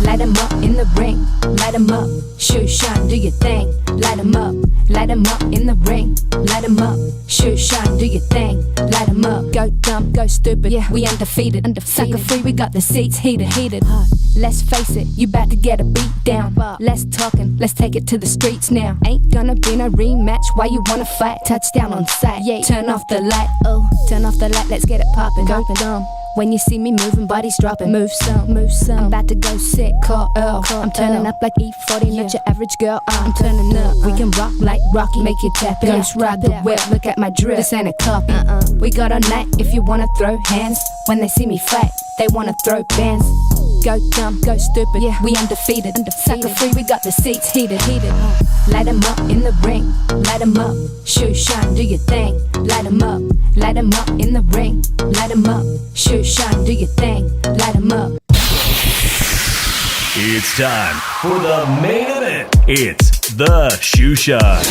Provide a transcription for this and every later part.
light 'em up in the ring, light 'em up, shoot, shine, do your thing, light 'em up in the ring, light 'em up, shoot, shine, do your thing, light 'em up, go dumb, go stupid, yeah, we undefeated, sucker free, we got the seats heated, let's face it, you bout to get a beat down, less talking, let's take it to the streets now, ain't gonna be no rematch, why you wanna fight, touchdown on sight, yeah, turn off the light, oh, turn off the light, let's get it poppin', go dumb. When you see me moving, bodies dropping. Move some. I'm about to go sick, call Earl. I'm turning up like E40, not your average girl. I'm turning up. We can rock like Rocky, make you tap it. Ghost ride the whip, look at my drip. This ain't a copy. We got a night if you wanna throw hands. When they see me fight, they wanna throw bands. Go dumb, go stupid, yeah, we undefeated. Sucker free, we got the seats heated. Light 'em up in the ring, light 'em up, shoot, shine, do your thing. Light 'em up in the ring, light 'em up, shoot, shine, do your thing. Light 'em up. It's time for the main event. It's the Shoe Shine.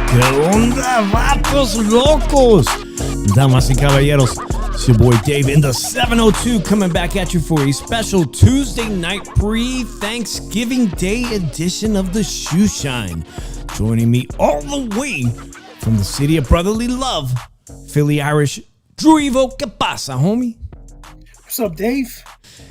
¿Qué onda, vatos locos? Damas y caballeros, it's your boy Dave in the 702 coming back at you for a special Tuesday night pre-Thanksgiving Day edition of the Shoe Shine. Joining me all the way from the city of brotherly love, Philly Irish, Drew Evo. ¿Qué pasa, homie? What's up, Dave?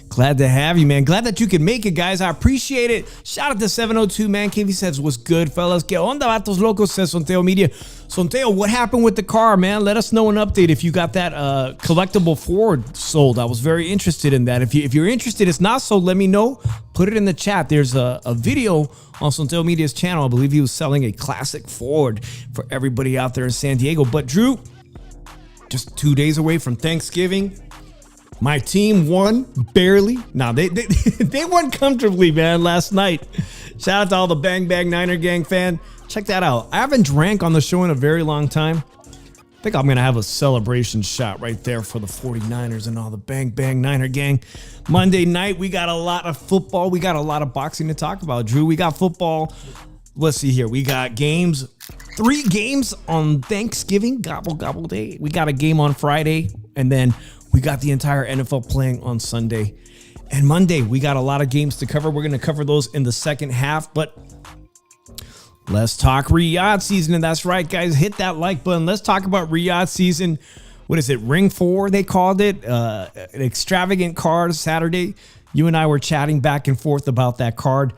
Glad to have you, man. Glad that you could make it, guys. I appreciate it. Shout out to 702, man. KV says, what's good, fellas? ¿Qué onda, vatos locos? Says Sonteo Media. Sonteo, what happened with the car, man? Let us know an update if you got that collectible Ford sold. I was very interested in that. If you're interested, it's not sold, let me know. Put it in the chat. There's a video on Sonteo Media's channel. I believe he was selling a classic Ford for everybody out there in San Diego. But, Drew, just 2 days away from Thanksgiving. My team won barely. Nah, they won comfortably, man, last night. Shout out to all the Bang Bang Niner Gang fan. Check that out. I haven't drank on the show in a very long time. I think I'm going to have a celebration shot right there for the 49ers and all the Bang Bang Niner Gang. Monday night, we got a lot of football. We got a lot of boxing to talk about, Drew. We got football. Let's see here. We got games. 3 games on Thanksgiving. Gobble, gobble day. We got a game on Friday. And then we got the entire NFL playing on Sunday. And Monday, we got a lot of games to cover. We're going to cover those in the second half. But let's talk Riyadh season. And that's right, guys. Hit that like button. Let's talk about Riyadh season. What is it? Ring 4, they called it. An extravagant card Saturday. You and I were chatting back and forth about that card.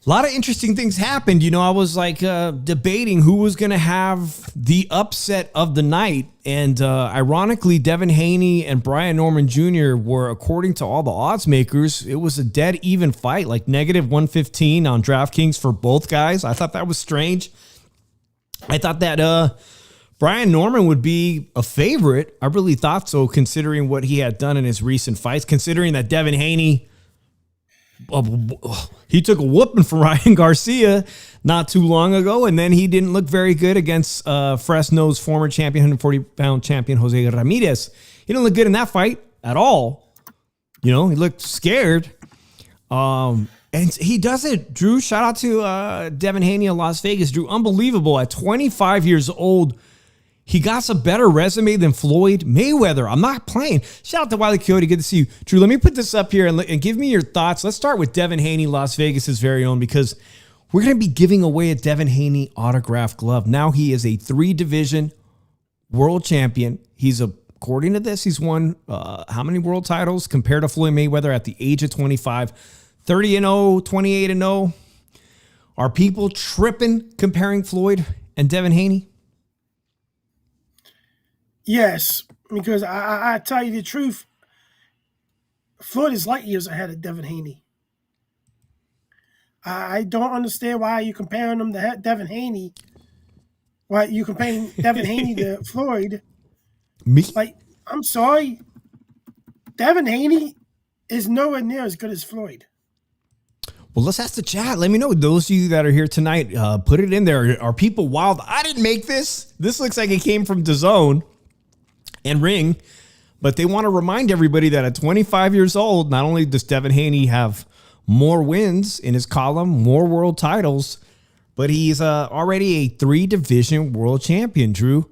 A lot of interesting things happened. You know, I was like debating who was going to have the upset of the night. And ironically, Devin Haney and Brian Norman Jr. were, according to all the odds makers, it was a dead even fight, like negative 115 on DraftKings for both guys. I thought that was strange. I thought that Brian Norman would be a favorite. I really thought so, considering what he had done in his recent fights, considering that Devin Haney, he took a whooping from Ryan Garcia not too long ago, and then he didn't look very good against Fresno's former champion, 140-pound champion, Jose Ramirez. He didn't look good in that fight at all. You know, he looked scared. And he does it, Drew. Shout out to Devin Haney of Las Vegas. Drew, unbelievable. At 25 years old, he got a better resume than Floyd Mayweather. I'm not playing. Shout out to Wiley Coyote. Good to see you. Drew, let me put this up here and give me your thoughts. Let's start with Devin Haney, Las Vegas' very own, because we're going to be giving away a Devin Haney autographed glove. Now he is a 3-division world champion. According to this, he's won how many world titles compared to Floyd Mayweather at the age of 25? 30-0, 28-0. Are people tripping comparing Floyd and Devin Haney? Yes, because I tell you the truth, Floyd is light years ahead of Devin Haney. I don't understand why you're comparing him to Devin Haney. Why you comparing Devin Haney to Floyd? Me? Like, I'm sorry, Devin Haney is nowhere near as good as Floyd. Well, let's ask the chat. Let me know. Those of you that are here tonight, put it in there. Are people wild? I didn't make this. This looks like it came from DAZN and Ring, but they want to remind everybody that at 25 years old, not only does Devin Haney have more wins in his column, more world titles, but he's already a 3-division world champion, Drew.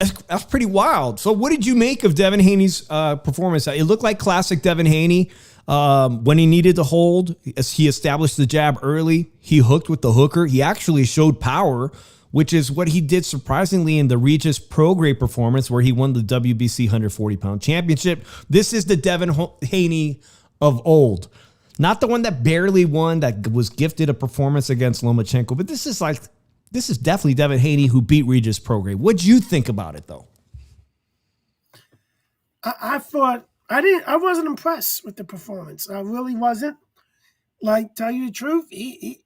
That's pretty wild. So what did you make of Devin Haney's performance? It looked like classic Devin Haney. When he needed to hold, as he established the jab early, he hooked with the hooker. He actually showed power, which is what he did surprisingly in the Regis Pro Grade performance where he won the WBC 140-pound championship. This is the Devin Haney of old. Not the one that barely won, that was gifted a performance against Lomachenko, but this is definitely Devin Haney who beat Regis Pro Grade. What'd you think about it, though? I thought I wasn't impressed with the performance. I really wasn't. Like, tell you the truth, he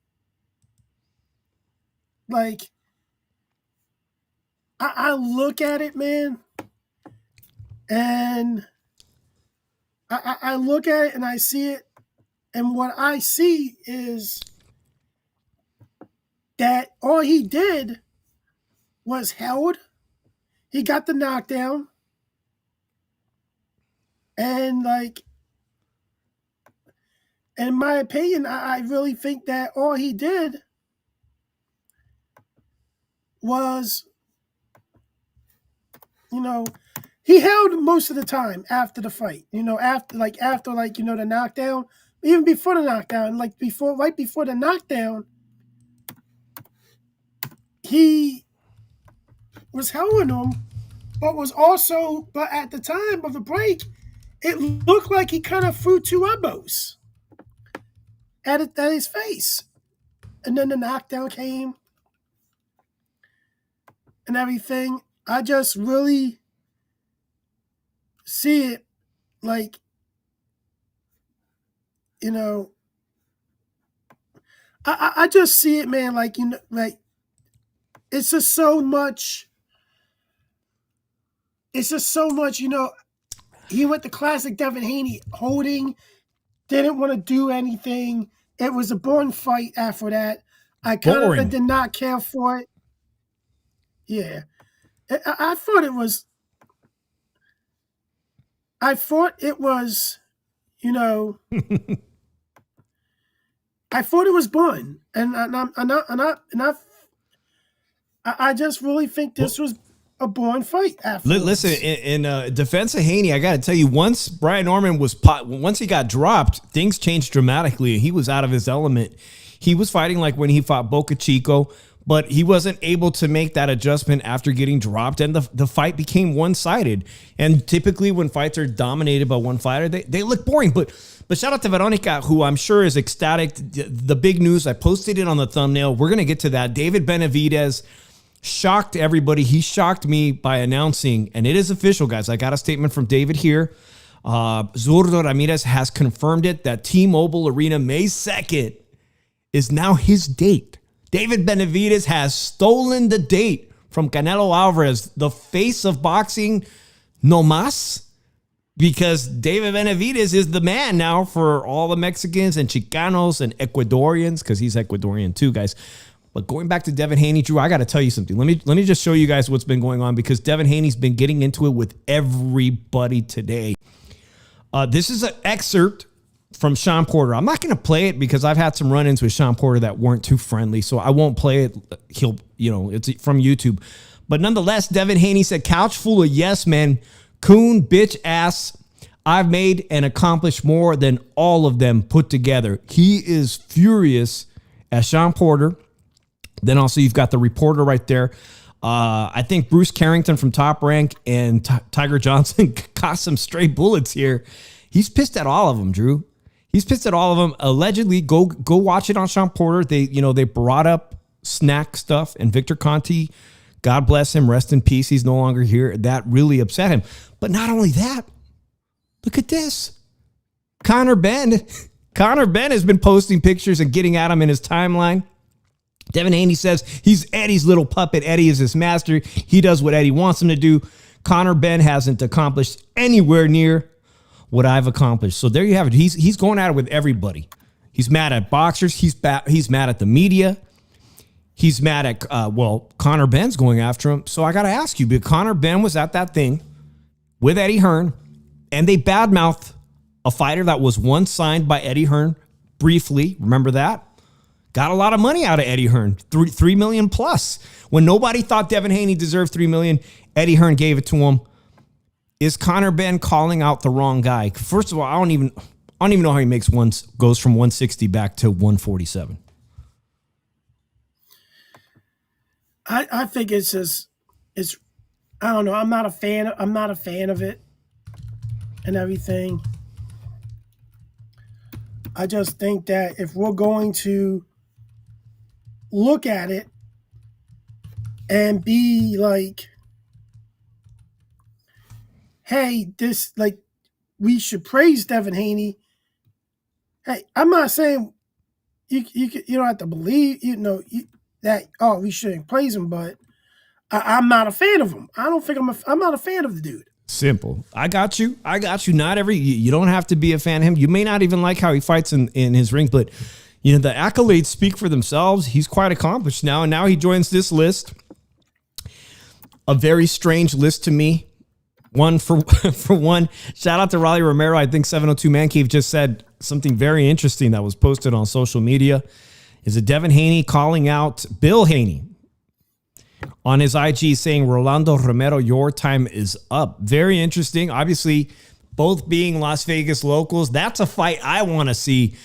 like I look at it, man, and I look at it and I see it, and what I see is that all he did was held. He got the knockdown. And, like, in my opinion, I really think that all he did was, he held most of the time after the fight. After the knockdown, even before the knockdown, right before the knockdown, he was holding him, but at the time of the break, it looked like he kind of threw two elbows at his face. And then the knockdown came and everything. I just really see it like, I just see it, man, like, it's just so much, he went the classic Devin Haney holding, didn't want to do anything. It was a boring fight after that. I kind of did not care for it. Yeah. I thought it was, I thought it was boring. And I just really think this was a boring fight afterwards. Listen, in defense of Haney, I got to tell you, once Brian Norman once he got dropped, things changed dramatically. He was out of his element. He was fighting like when he fought Boca Chico, but he wasn't able to make that adjustment after getting dropped, and the fight became one-sided. And typically when fights are dominated by one fighter, they look boring. But shout out to Veronica, who I'm sure is ecstatic. The big news, I posted it on the thumbnail. We're going to get to that. David Benavidez shocked everybody. He shocked me by announcing, and it is official, guys. I got a statement from David here. Zurdo Ramirez has confirmed it that T-Mobile Arena May 2nd is now his date. David Benavidez has stolen the date from Canelo Alvarez, the face of boxing, no más, because David Benavidez is the man now for all the Mexicans and Chicanos and Ecuadorians, because he's Ecuadorian too, guys. But going back to Devin Haney, Drew, I got to tell you something. Let me just show you guys what's been going on, because Devin Haney's been getting into it with everybody today. This is an excerpt from Sean Porter. I'm not going to play it because I've had some run-ins with Sean Porter that weren't too friendly, so I won't play it. It's from YouTube. But nonetheless, Devin Haney said, "Couch full of yes men, coon, bitch, ass. I've made and accomplished more than all of them put together." He is furious at Sean Porter. Then also you've got the reporter right there. I think Bruce Carrington from Top Rank and Tiger Johnson got some stray bullets here. He's pissed at all of them, Drew. He's pissed at all of them. Allegedly, go watch it on Sean Porter. They brought up snack stuff, and Victor Conti, God bless him, rest in peace. He's no longer here. That really upset him. But not only that, look at this. Conor Ben has been posting pictures and getting at him in his timeline. Devin Haney says he's Eddie's little puppet. Eddie is his master. He does what Eddie wants him to do. Conor Ben hasn't accomplished anywhere near what I've accomplished. So there you have it. He's going at it with everybody. He's mad at boxers. He's mad at the media. He's mad at, Conor Ben's going after him. So I got to ask you, because Conor Ben was at that thing with Eddie Hearn, and they badmouthed a fighter that was once signed by Eddie Hearn briefly. Remember that? got a lot of money out of Eddie Hearn, $3 million plus. When nobody thought Devin Haney deserved $3 million, Eddie Hearn gave it to him. Is Conor Benn calling out the wrong guy? First of all, I don't even know how he goes from 160 back to 147. I think it's I don't know. I'm not a fan of it and everything. I just think that if we're going to look at it and be like, hey, we should praise Devin Haney. Hey, I'm not saying you don't have to believe, that, we shouldn't praise him, but I'm not a fan of him. I don't think I'm not a fan of the dude. Simple. I got you. You don't have to be a fan of him. You may not even like how he fights in his ring, but the accolades speak for themselves. He's quite accomplished now, and now he joins this list. A very strange list to me. One for one. Shout out to Raleigh Romero. I think 702 Man Cave just said something very interesting that was posted on social media. Is it Devin Haney calling out Bill Haney on his IG saying, Rolando Romero, your time is up. Very interesting. Obviously, both being Las Vegas locals, that's a fight I want to see.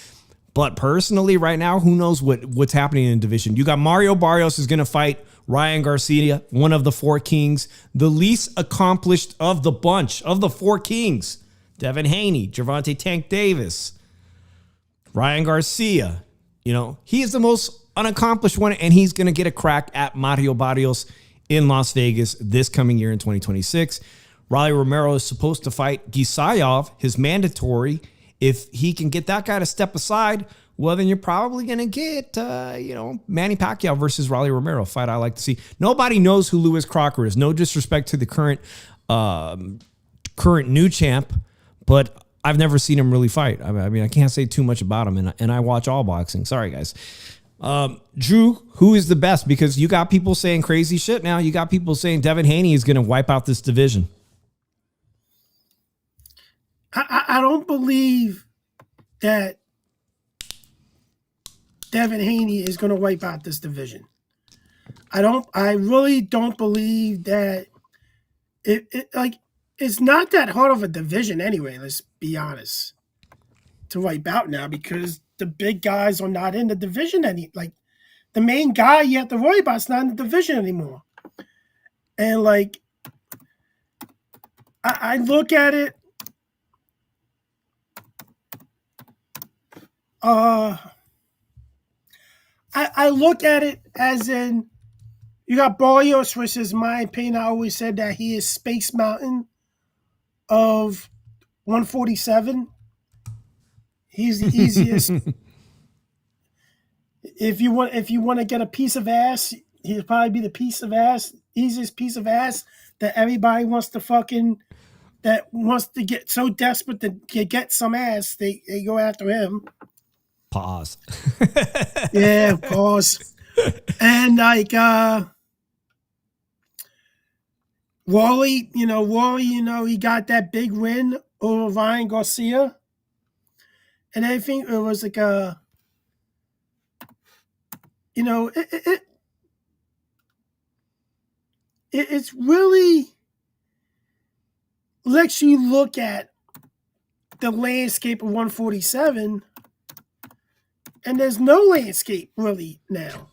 But personally, right now, who knows what's happening in the division. You got Mario Barrios is going to fight Ryan Garcia, one of the four kings, the least accomplished of the bunch, of the four kings. Devin Haney, Gervonta Tank Davis, Ryan Garcia. He is the most unaccomplished one, and he's going to get a crack at Mario Barrios in Las Vegas this coming year in 2026. Raleigh Romero is supposed to fight Gisayov, his mandatory. If he can get that guy to step aside, well, then you're probably going to get, Manny Pacquiao versus Raleigh Romero, fight I like to see. Nobody knows who Lewis Crocker is. No disrespect to the current new champ, but I've never seen him really fight. I mean, I can't say too much about him, and I watch all boxing. Sorry, guys. Drew, who is the best? Because you got people saying crazy shit now. You got people saying Devin Haney is going to wipe out this division. I don't believe that Devin Haney is going to wipe out this division. I really don't believe that it's not that hard of a division anyway, let's be honest, to wipe out now, because the big guys are not in the division the main guy you have to worry about is not in the division anymore. And I look at it, I look at it as in, you got Barrios, which is my opinion. I always said that he is Space Mountain of 147. He's the easiest. If you want to get a piece of ass, he'll probably be the easiest piece of ass that everybody wants to get so desperate to get some ass, they go after him. Pause. Yeah, pause. And Wally, he got that big win over Ryan Garcia. And I think it was it's really lets you look at the landscape of 147, and there's no landscape really now.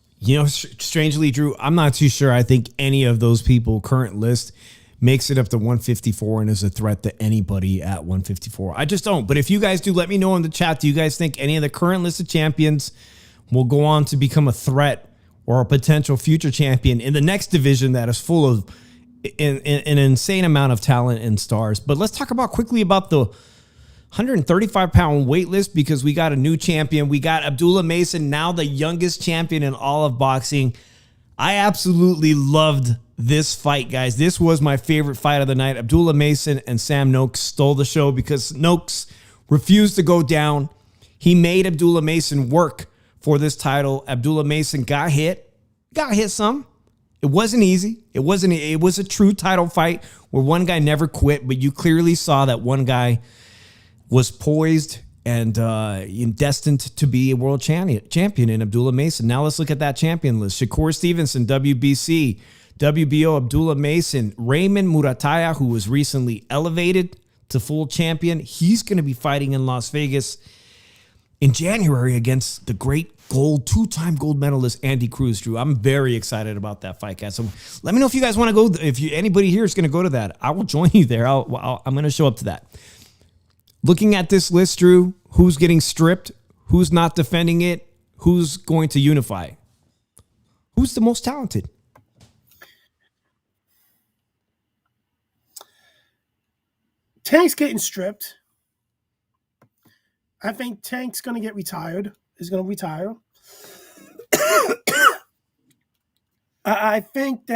Strangely, Drew, I'm not too sure. I think any of those people current list makes it up to 154 and is a threat to anybody at 154. I just don't. But if you guys do, let me know in the chat. Do you guys think any of the current listed champions will go on to become a threat or a potential future champion in the next division that is full of an insane amount of talent and stars? But let's talk quickly about the 135-pound weight list, because we got a new champion. We got Abdullah Mason, now the youngest champion in all of boxing. I absolutely loved this fight, guys. This was my favorite fight of the night. Abdullah Mason and Sam Noakes stole the show because Noakes refused to go down. He made Abdullah Mason work for this title. Abdullah Mason got hit some. It wasn't easy. It was a true title fight where one guy never quit, but you clearly saw that one guy was poised and destined to be a world champion in Abdullah Mason. Now let's look at that champion list. Shakur Stevenson, WBC. WBO, Abdullah Mason. Raymond Murataya, who was recently elevated to full champion. He's going to be fighting in Las Vegas in January against the great two-time gold medalist Andy Cruz. Drew, I'm very excited about that fight, guys. So let me know if you guys want to go. If anybody here is going to go to that, I will join you there. I'm going to show up to that. Looking at this list, Drew, who's getting stripped, who's not defending it, who's going to unify? Who's the most talented? Tank's getting stripped. I think Tank's going to get retired. He's going to retire. I think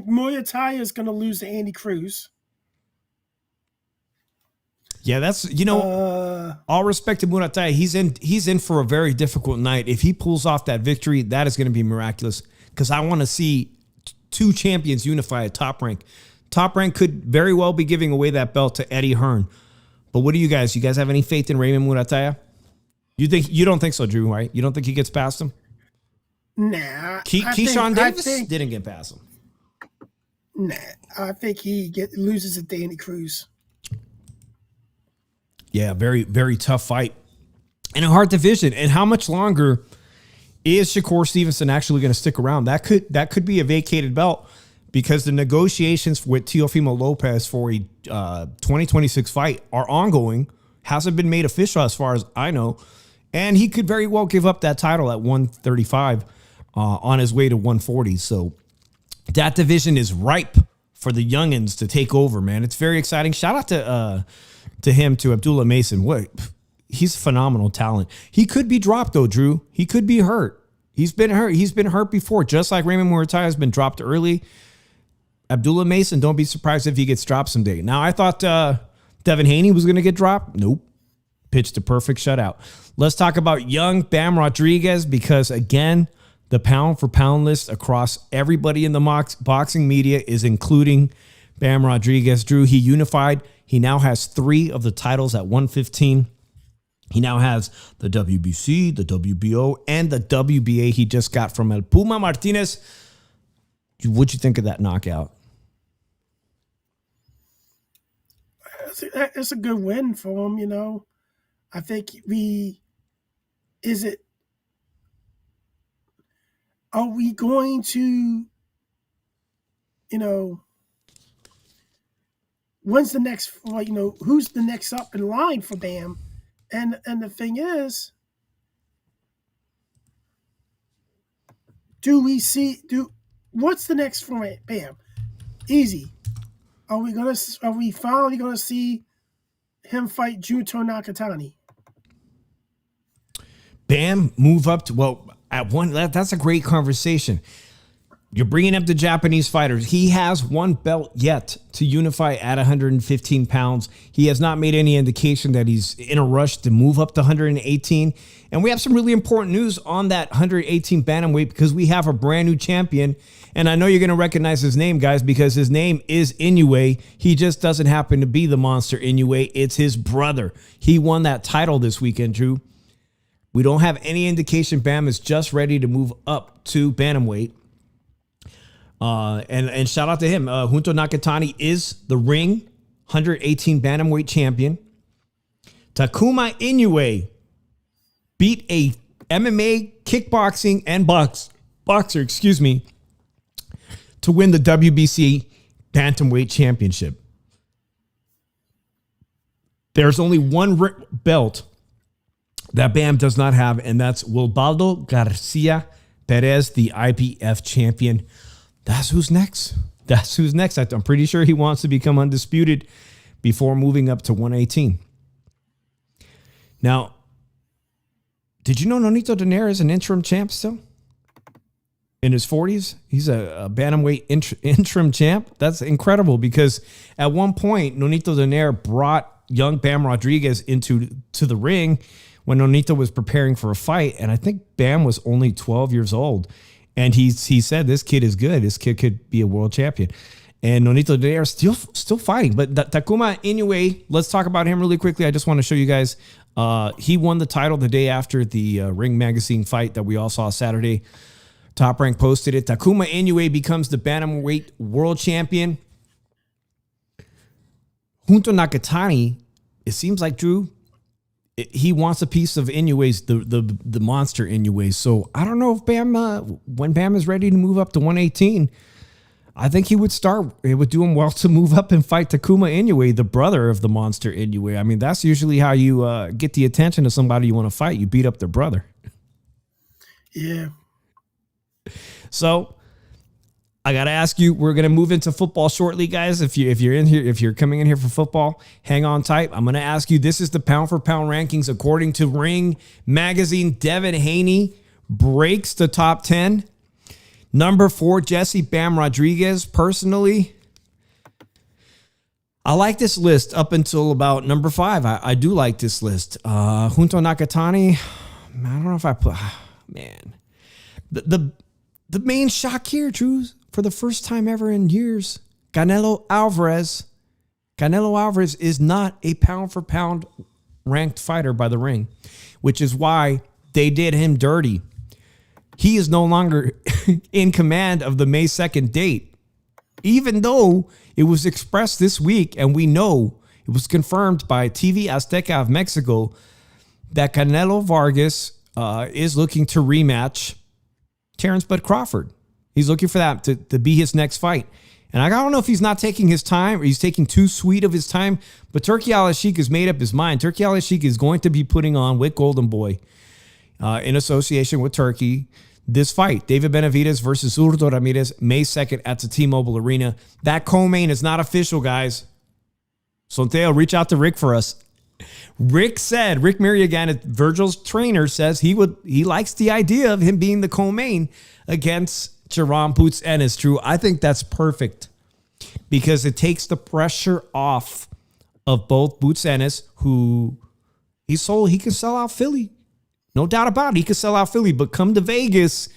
Muay Thai is going to lose to Andy Cruz. Yeah, that's, all respect to Muay Thai. He's in for a very difficult night. If he pulls off that victory, that is going to be miraculous, because I want to see two champions unify at Top Rank. Top Rank could very well be giving away that belt to Eddie Hearn. But what do you guys have any faith in Raymond Murataya? You don't think so, Drew, right? You don't think he gets past him? Nah. Keyshawn Davis didn't get past him. Nah. I think he loses to Andy Cruz. Yeah, very, very tough fight. In a hard division. And how much longer is Shakur Stevenson actually going to stick around? That could be a vacated belt, because the negotiations with Teofimo Lopez for a 2026 fight are ongoing. Hasn't been made official as far as I know. And he could very well give up that title at 135 on his way to 140. So that division is ripe for the youngins to take over, man. It's very exciting. Shout out to him, to Abdullah Mason. He's a phenomenal talent. He could be dropped, though, Drew. He could be hurt. He's been hurt. He's been hurt before, just like Raymond Murataya has been dropped early. Abdullah Mason, don't be surprised if he gets dropped someday. Now, I thought Devin Haney was going to get dropped. Nope. Pitched a perfect shutout. Let's talk about young Bam Rodriguez, because, again, the pound-for-pound list across everybody in the boxing media is including Bam Rodriguez. Drew, he unified. He now has 3 of the titles at 115. He now has the WBC, the WBO, and the WBA he just got from El Puma Martinez. What'd you think of that knockout? It's a good win for him, I think are we going to, when's the next, who's the next up in line for Bam? And the thing is, what's the next for Bam? Easy. Are we finally gonna see him fight Junto Nakatani? Bam move up to, at one, that's a great conversation. You're bringing up the Japanese fighters. He has one belt yet to unify at 115 pounds. He has not made any indication that he's in a rush to move up to 118. And we have some really important news on that 118 bantamweight, because we have a brand new champion. And I know you're going to recognize his name, guys, because his name is Inoue. He just doesn't happen to be the monster Inoue. It's his brother. He won that title this weekend, Drew. We don't have any indication Bam is just ready to move up to bantamweight. And shout out to him. Junto Nakatani is the ring 118 bantamweight champion. Takuma Inoue beat a MMA, kickboxing, and boxer, to win the WBC bantamweight championship. There's only one belt that Bam does not have, and that's Wilbaldo Garcia Perez, the IBF champion. That's who's next. I'm pretty sure he wants to become undisputed before moving up to 118. Now, did you know Nonito Donaire is an interim champ still? In his 40s? He's a bantamweight interim champ. That's incredible, because at one point, Nonito Donaire brought young Bam Rodriguez into the ring when Nonito was preparing for a fight, and I think Bam was only 12 years old. And he said, this kid is good. This kid could be a world champion. And Nonito, they are still fighting. But Takuma Inoue, let's talk about him really quickly. I just want to show you guys. He won the title the day after the Ring Magazine fight that we all saw Saturday. Top Rank posted it. Takuma Inoue becomes the bantamweight world champion. Junto Nakatani, it seems like, Drew, he wants a piece of Inoue's, the monster Inoue. So I don't know if Bam, when Bam is ready to move up to 118, I think he would start. It would do him well to move up and fight Takuma Inoue, the brother of the monster Inoue. I mean, that's usually how you get the attention of somebody you want to fight. You beat up their brother. Yeah. So I got to ask you, we're going to move into football shortly, guys. If you're in here, if you're coming in here for football, hang on tight. I'm going to ask you, this is the pound for pound rankings according to Ring Magazine. Devin Haney breaks the top 10. Number 4, Jesse Bam Rodriguez. Personally, I like this list up until about number 5. I do like this list. Junto Nakatani, I don't know if I put, man. The main shock here, Drew, for the first time ever in years, Canelo Alvarez. Canelo Alvarez is not a pound for pound ranked fighter by the Ring, which is why they did him dirty. He is no longer in command of the May 2nd date, even though it was expressed this week, and we know it was confirmed by TV Azteca of Mexico that Canelo Vargas is looking to rematch Terrence Bud Crawford. He's looking for that to be his next fight. And I don't know if he's not taking his time or he's taking too sweet of his time, but Turki Al-Sheikh has made up his mind. Turki Al-Sheikh is going to be putting on with Golden Boy in association with Turkey this fight. David Benavidez versus Zurdo Ramirez, May 2nd at the T-Mobile Arena. That co-main is not official, guys. Sonteo, reach out to Rick for us. Rick Mariagana, Virgil's trainer, says he likes the idea of him being the co-main against Jerome Boots Ennis. True, I think that's perfect because it takes the pressure off of both Boots Ennis, who he can sell out Philly. No doubt about it. He could sell out Philly, but come to Vegas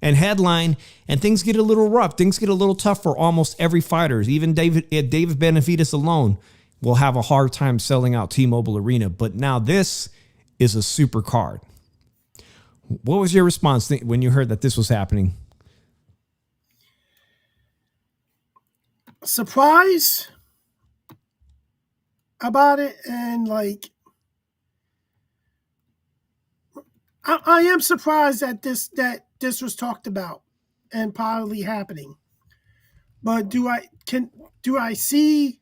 and headline, and things get a little rough. Things get a little tough for almost every fighter. Even David Benavidez alone will have a hard time selling out T-Mobile Arena. But now this is a super card. What was your response when you heard that this was happening? Surprise about it, and like I am surprised that this was talked about and probably happening. But do I see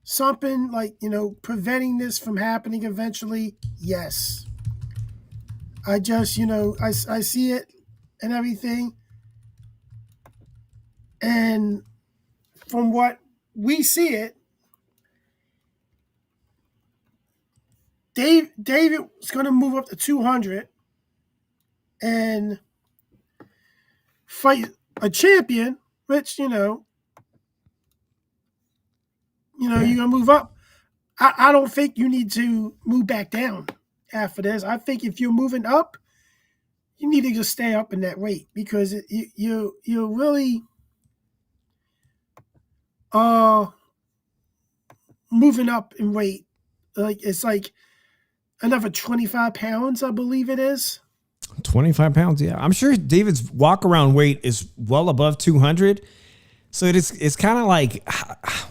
something like, preventing this from happening eventually? Yes. I just, I see it and everything. And from what we see it, David is going to move up to 200 and fight a champion, which, you're going to move up. I don't think you need to move back down after this. I think if you're moving up, you need to just stay up in that weight because you're really moving up in weight. Like it's like another 25 pounds, I believe it is. 25 pounds, yeah. I'm sure David's walk-around weight is well above 200. So it's kind of like, I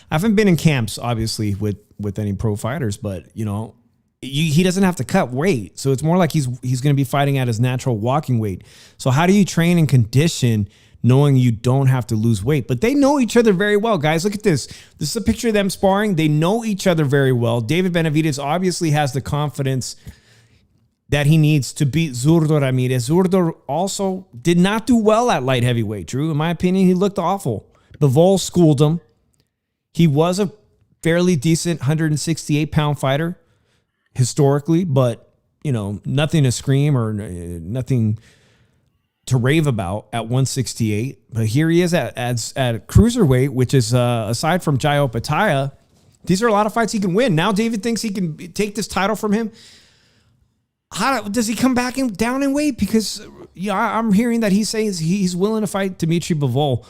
haven't been in camps, obviously, with any pro fighters, but, he doesn't have to cut weight. So it's more like he's going to be fighting at his natural walking weight. So how do you train and condition knowing you don't have to lose weight? But they know each other very well, guys. Look at this. This is a picture of them sparring. They know each other very well. David Benavidez obviously has the confidence that he needs to beat Zurdo Ramirez. Zurdo also did not do well at light heavyweight, Drew. In my opinion, he looked awful. Bivol schooled him. He was a fairly decent 168-pound fighter historically, but, nothing to scream or nothing to rave about at 168. But here he is at cruiserweight, which is, aside from Jai Opetaia, these are a lot of fights he can win. Now David thinks he can take this title from him. How does he come back down in weight? Because I'm hearing that he says he's willing to fight Dimitri Bivol.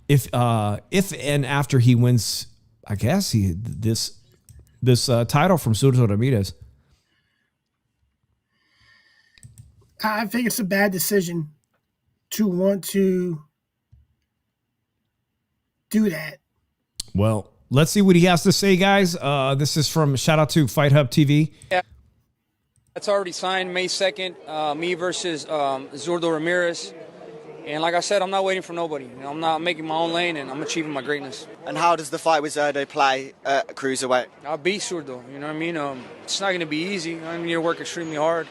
if and after he wins, I guess this title from Surdo Ramirez. I think it's a bad decision to want to do that. Well, let's see what he has to say, guys. This is from shout out to Fight Hub TV. Yeah, it's already signed May 2nd. Me versus Zurdo Ramirez. And like I said, I'm not waiting for nobody. You know, I'm not making my own lane, and I'm achieving my greatness. And how does the fight with Zurdo play at cruiserweight? I'll beat Zurdo. You know what I mean? It's not going to be easy. I need to work extremely hard.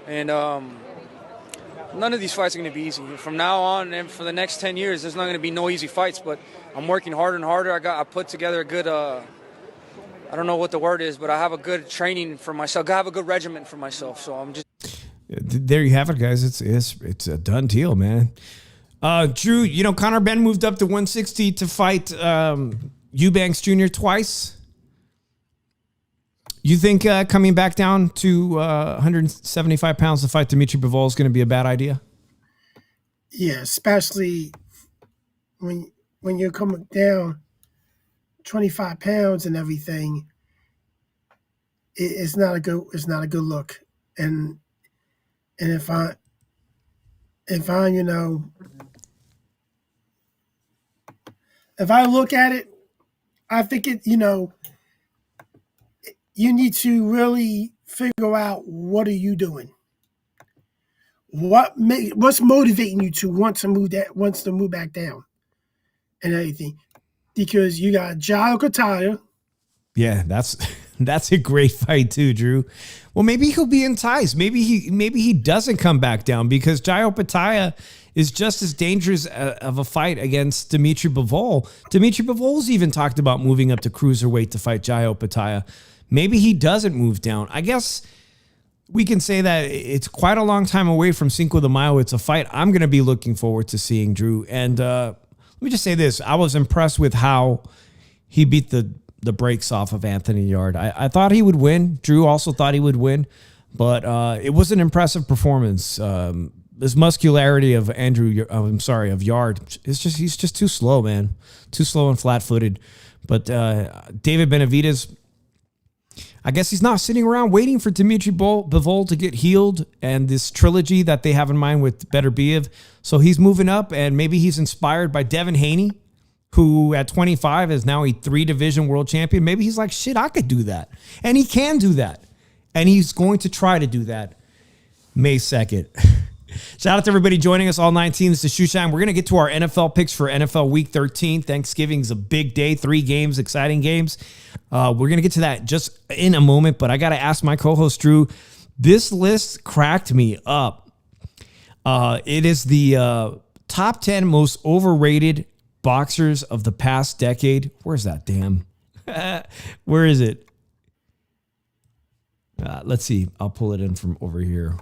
And none of these fights are going to be easy. From now on and for the next 10 years, there's not going to be no easy fights, but I'm working harder and harder. I put together a good, I don't know what the word is, but I have a good training for myself. I have a good regimen for myself, so I'm just... There you have it, guys. It's a done deal, man. Drew, you know, Conor Benn moved up to 160 to fight Eubanks Jr. twice. You think coming back down to 175 pounds to fight Dimitri Bivol is going to be a bad idea? Yeah, especially when you're coming down 25 pounds and everything. It's not a good look. And if I you know, if I look at it, I think it, you know, you need to really figure out what are you doing. What's motivating you to want to move back down and everything? Because you got Jai Okataya. Yeah, that's a great fight too, Drew. Well, maybe he'll be enticed. Maybe he doesn't come back down because Jai Opataya is just as dangerous of a fight against Dimitri Bivol. Dimitri Bivol's even talked about moving up to cruiserweight to fight Jai Opataya. Maybe he doesn't move down. I guess we can say that it's quite a long time away from Cinco de Mayo. It's a fight I'm going to be looking forward to seeing, Drew. And let me just say this. I was impressed with how he beat the brakes off of Anthony Yard. I thought he would win. Drew also thought he would win, but it was an impressive performance. This muscularity of of Yard, he's just too slow, man. Too slow and flat-footed. But David Benavidez, I guess he's not sitting around waiting for Dimitri Bivol to get healed and this trilogy that they have in mind with Beterbiev. So he's moving up, and maybe he's inspired by Devin Haney, who at 25 is now a 3-division world champion. Maybe he's like, shit, I could do that. And he can do that. And he's going to try to do that May 2nd. Shout out to everybody joining us, all 19. This is Shoeshine. We're going to get to our NFL picks for NFL Week 13. Thanksgiving's a big day, 3 games, exciting games. We're going to get to that just in a moment, but I got to ask my co-host, Drew, this list cracked me up. It is the top 10 most overrated boxers of the past decade. Where's that damn? Where is it? Let's see. I'll pull it in from over here.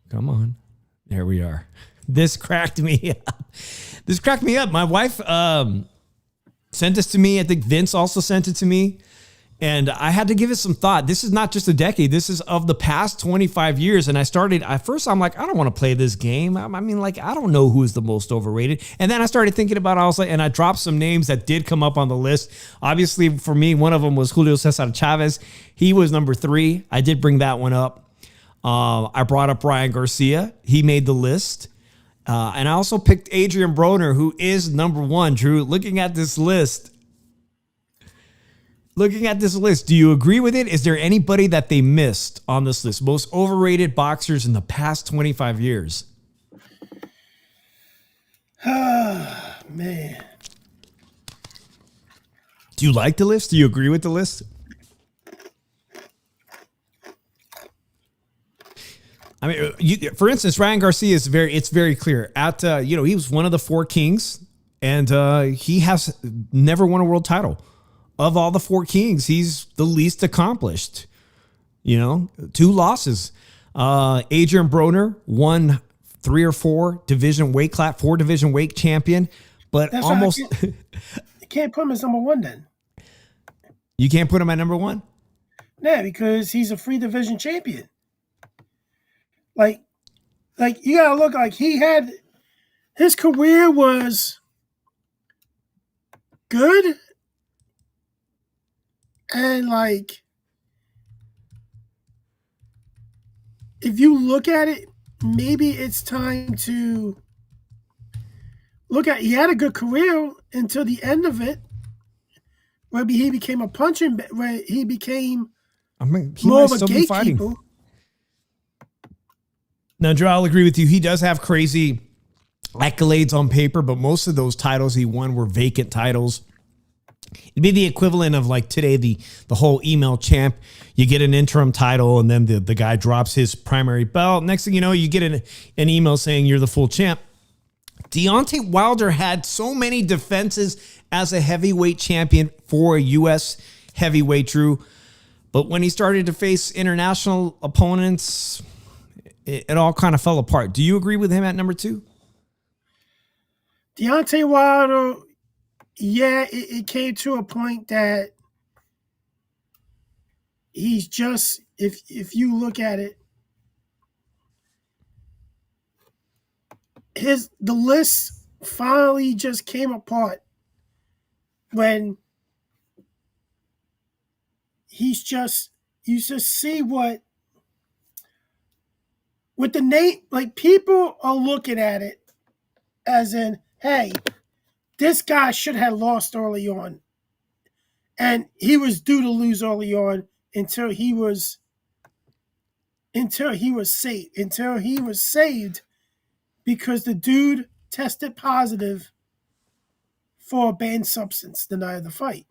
Come on. There we are. This cracked me up. My wife sent this to me. I think Vince also sent it to me. And I had to give it some thought. This is not just a decade. This is of the past 25 years. And at first I'm like, I don't want to play this game. I mean, like, I don't know who is the most overrated. And then I started thinking about it. I was like, and I dropped some names that did come up on the list. Obviously, for me, one of them was Julio Cesar Chavez. He was number 3. I did bring that one up. I brought up Ryan Garcia. He made the list. And I also picked Adrian Broner, who is number 1. Drew, looking at this list, do you agree with it? Is there anybody that they missed on this list? Most overrated boxers in the past 25 years. Man. Do you like the list? Do you agree with the list? I mean, for instance, Ryan Garcia is very clear. He was one of the 4 kings, and he has never won a world title. Of all the 4 kings, he's the least accomplished. 2 losses. Adrian Broner won 3 or 4 division weight class, 4 division weight champion, but that's almost. You can't put him as number 1 then. You can't put him at number 1? Yeah, because he's a 3 division champion. Like you gotta look like he had his career was good, and like if you look at it, maybe it's time to look at. He had a good career until the end of it, where he became a punching, where he became he more might of a still be fighting. gatekeeper. Now, Drew, I'll agree with you. He does have crazy accolades on paper, but most of those titles he won were vacant titles. It'd be the equivalent of like today, the whole email champ. You get an interim title and then the guy drops his primary belt. Next thing you know, you get an email saying you're the full champ. Deontay Wilder had so many defenses as a heavyweight champion for a U.S. heavyweight, Drew. But when he started to face international opponents, it all kind of fell apart. Do you agree with him at number 2? Deontay Wilder, yeah, it came to a point that he's just, if you look at it, the list finally just came apart when you just see what with the name, like people are looking at it as in, hey, this guy should have lost early on. And he was due to lose early on until he was saved because the dude tested positive for a banned substance the night of the fight.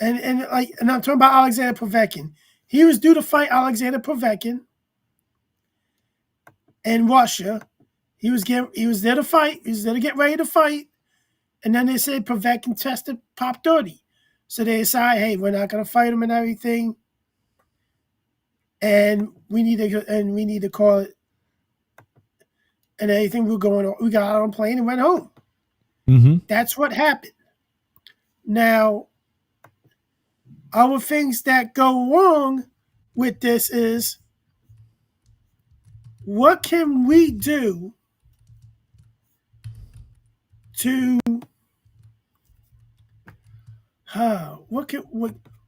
And I'm talking about Alexander Povetkin. He was due to fight Alexander Povetkin in Russia. He was there to fight. He was there to get ready to fight. And then they said Povetkin tested pop 30. So they decide, hey, we're not going to fight him and everything. And we need to call it. And everything we got out on a plane and went home. Mm-hmm. That's what happened. Now, other things that go wrong with this is, what can we do to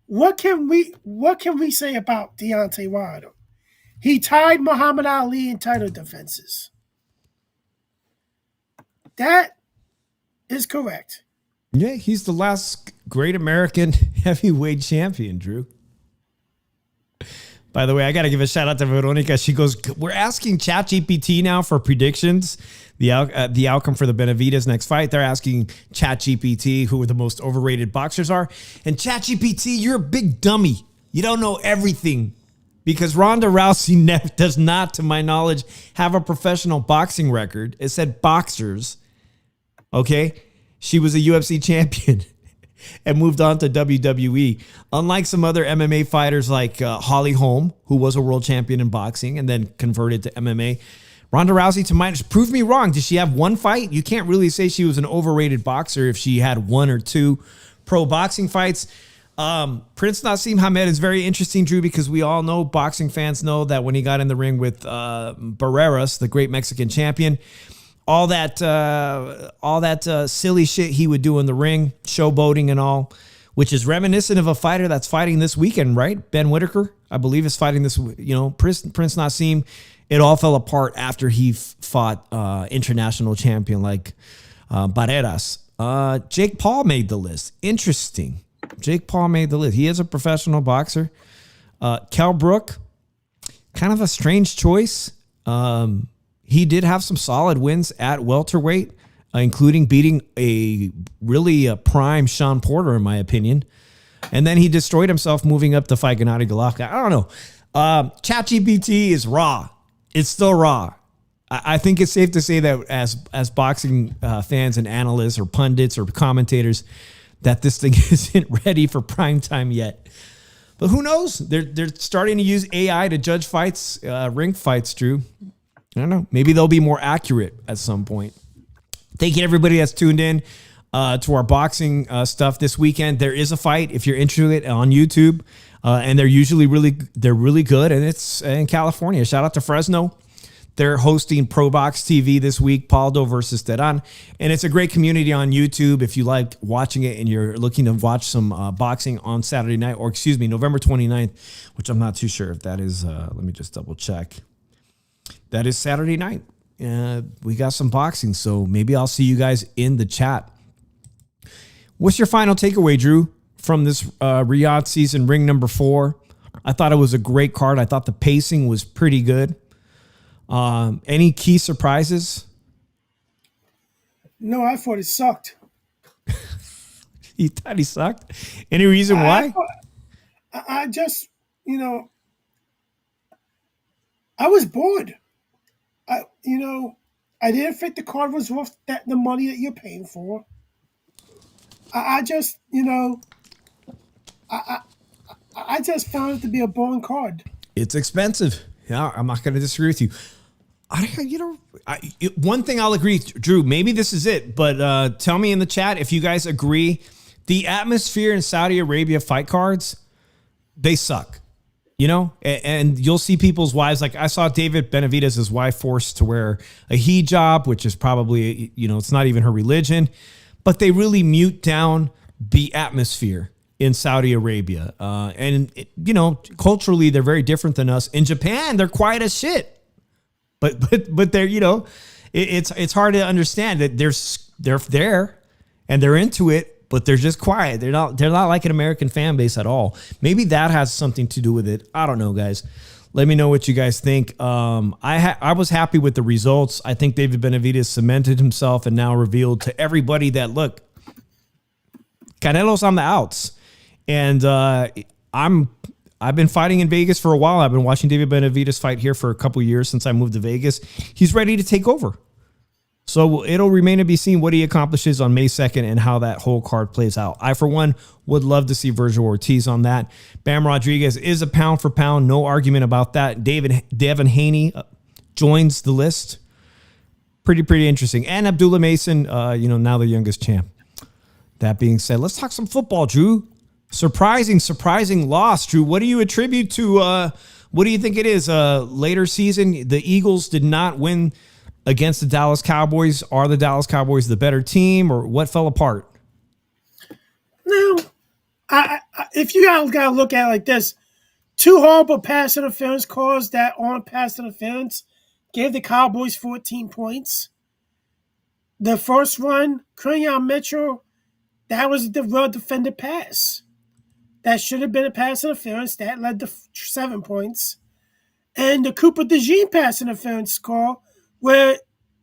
what can we say about Deontay Wilder? He tied Muhammad Ali in title defenses. That is correct. Yeah, he's the last great American heavyweight champion, Drew. By the way, I got to give a shout out to Veronica. She goes, we're asking ChatGPT now for predictions, the outcome for the Benavidez next fight. They're asking ChatGPT who the most overrated boxers are. And ChatGPT, you're a big dummy. You don't know everything because Ronda Rousey does not, to my knowledge, have a professional boxing record. It said boxers. Okay? She was a UFC champion and moved on to WWE. Unlike some other MMA fighters like Holly Holm, who was a world champion in boxing and then converted to MMA, Ronda Rousey, to my knowledge, prove me wrong. Did she have one fight? You can't really say she was an overrated boxer if she had 1 or 2 pro boxing fights. Prince Nassim Hamed is very interesting, Drew, because we all know, boxing fans know, that when he got in the ring with Barreras, the great Mexican champion, all that silly shit he would do in the ring, showboating and all, which is reminiscent of a fighter that's fighting this weekend, right? Ben Whitaker, I believe, is fighting this. Prince Nassim. It all fell apart after he fought international champion like Barreras. Jake Paul made the list. Interesting. Jake Paul made the list. He is a professional boxer. Kell Brook, kind of a strange choice. He did have some solid wins at welterweight, including beating a really prime Sean Porter, in my opinion. And then he destroyed himself moving up to fight Gennady Golovkin. I don't know. ChatGPT is raw. It's still raw. I think it's safe to say that as boxing fans and analysts or pundits or commentators, that this thing isn't ready for prime time yet. But who knows? They're starting to use AI to judge fights, ring fights, Drew. I don't know. Maybe they'll be more accurate at some point. Thank you to everybody that's tuned in to our boxing stuff this weekend. There is a fight if you're interested on YouTube, and they're usually really good, and it's in California. Shout out to Fresno. They're hosting Pro Box TV this week, Paldo versus Teran. And it's a great community on YouTube if you like watching it and you're looking to watch some boxing on Saturday night, or excuse me, November 29th, which I'm not too sure if that is, let me just double check. That is Saturday night. We got some boxing, so maybe I'll see you guys in the chat. What's your final takeaway, Drew, from this Riyadh season, ring number 4? I thought it was a great card. I thought the pacing was pretty good. Any key surprises? No, I thought it sucked. You thought he sucked? Any reason why? I just, I was bored. I didn't think the card was worth the money that you're paying for. I just found it to be a boring card. It's expensive. Yeah, I'm not going to disagree with you. One thing I'll agree, Drew, maybe this is it, but tell me in the chat if you guys agree. The atmosphere in Saudi Arabia fight cards, they suck, and you'll see people's wives. Like I saw David Benavidez' wife forced to wear a hijab, which is probably, it's not even her religion, but they really mute down the atmosphere in Saudi Arabia. Culturally, they're very different than us. In Japan, they're quiet as shit. But they're, it's hard to understand that they're there and they're into it, but they're just quiet. They're not like an American fan base at all. Maybe that has something to do with it. I don't know, guys. Let me know what you guys think. I was happy with the results. I think David Benavidez cemented himself and now revealed to everybody that, look, Canelo's on the outs. And I've been fighting in Vegas for a while. I've been watching David Benavidez fight here for a couple years since I moved to Vegas. He's ready to take over. So it'll remain to be seen what he accomplishes on May 2nd and how that whole card plays out. I, for one, would love to see Virgil Ortiz on that. Bam Rodriguez is a pound for pound. No argument about that. Devin Haney joins the list. Pretty interesting. And Abdullah Mason, now the youngest champ. That being said, let's talk some football, Drew. Surprising loss, Drew. What do you attribute to, what do you think it is? Later season, the Eagles did not win against the Dallas Cowboys. Are the Dallas Cowboys the better team, or what fell apart? No. If you gotta look at it like this, 2 horrible pass interference calls that aren't pass interference gave the Cowboys 14 points. The first one, Quinyon Mitchell, that was the well-defended pass. That should have been a pass interference. That led to 7 points. And the Cooper DeJean pass interference call, where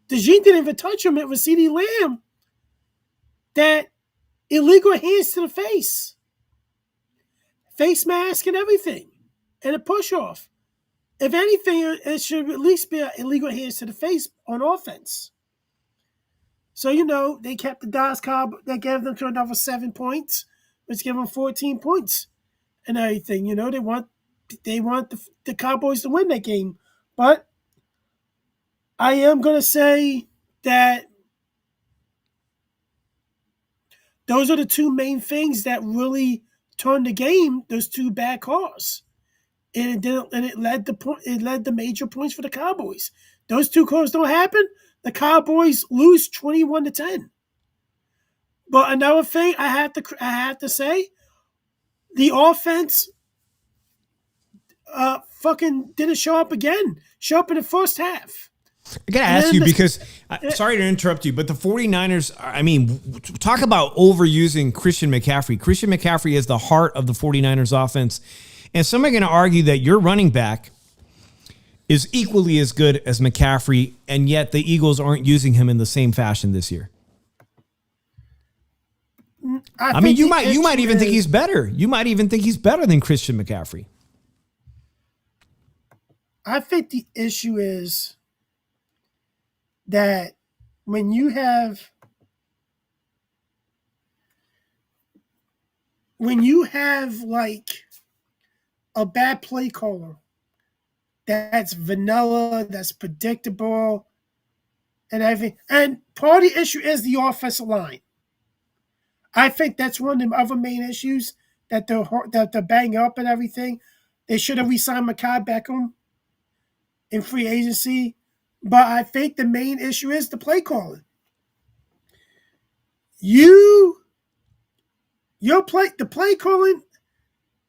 DeJean didn't even touch him. It was CeeDee Lamb. That illegal hands to the face. Face mask and everything. And a push-off. If anything, it should at least be an illegal hands to the face on offense. So, they kept the Dallas Cowboys. They gave them to another 7 points, which gave them 14 points and everything. They want the Cowboys to win that game. But I am going to say that those are the 2 main things that really turned the game, those 2 bad calls. And it led the major points for the Cowboys. Those 2 calls don't happen, the Cowboys lose 21-10. But another thing I have to say, the offense fucking didn't show up again. Show up in the first half. I got to ask you because, sorry to interrupt you, but the 49ers, talk about overusing Christian McCaffrey. Christian McCaffrey is the heart of the 49ers offense. And somebody's going to argue that your running back is equally as good as McCaffrey, and yet the Eagles aren't using him in the same fashion this year. You might even think he's better. You might even think he's better than Christian McCaffrey. I think the issue is that when you have like a bad play caller that's vanilla, that's predictable, and everything. And part of the issue is the offensive line. I think that's one of the other main issues that they're banging up and everything. They should have re-signed Mekhi Beckham in free agency But I think the main issue is the play calling. The play calling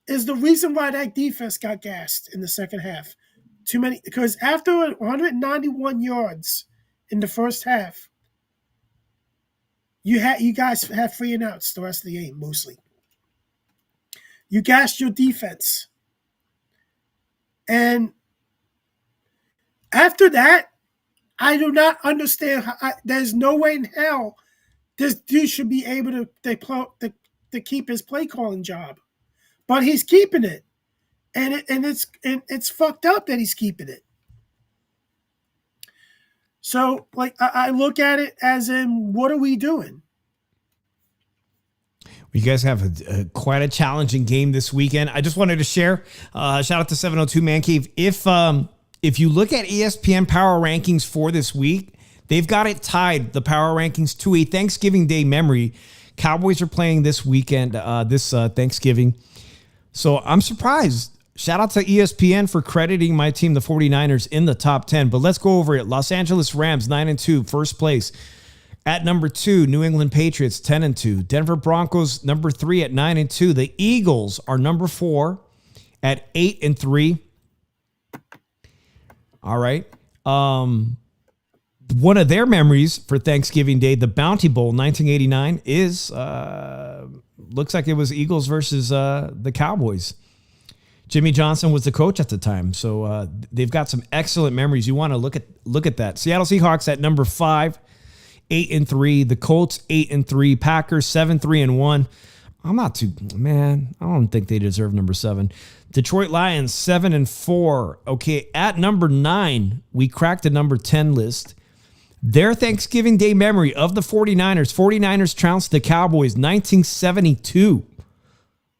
is the reason why that defense got gassed in the second half. Too many, because after 191 yards in the first half, you guys had 3 and outs the rest of the game mostly. You gassed your defense, and after that, I do not understand. There's no way in hell this dude should be able to keep his play calling job, but he's keeping it, and it's fucked up that he's keeping it. So, like, I look at it as in, what are we doing? You guys have quite a challenging game this weekend. I just wanted to share. Shout out to 702 Man Cave. If you look at ESPN Power Rankings for this week, they've got it tied, the Power Rankings, to a Thanksgiving Day memory. Cowboys are playing this weekend, this Thanksgiving. So I'm surprised. Shout out to ESPN for crediting my team, the 49ers, in the top 10. But let's go over it. Los Angeles Rams, 9-2, first place. At number 2, New England Patriots, 10-2. Denver Broncos, number 3 at 9-2. The Eagles are number 4 at 8-3. All right. One of their memories for Thanksgiving Day, the Bounty Bowl, 1989, is looks like it was Eagles versus the Cowboys. Jimmy Johnson was the coach at the time, so they've got some excellent memories. You want to look at that. Seattle Seahawks at number 5, 8-3. The Colts 8-3. Packers 7-3-1. I don't think they deserve number 7. Detroit Lions 7-4. Okay, at number 9, we cracked the number 10 list. Their Thanksgiving Day memory of the 49ers. 49ers trounced the Cowboys 1972.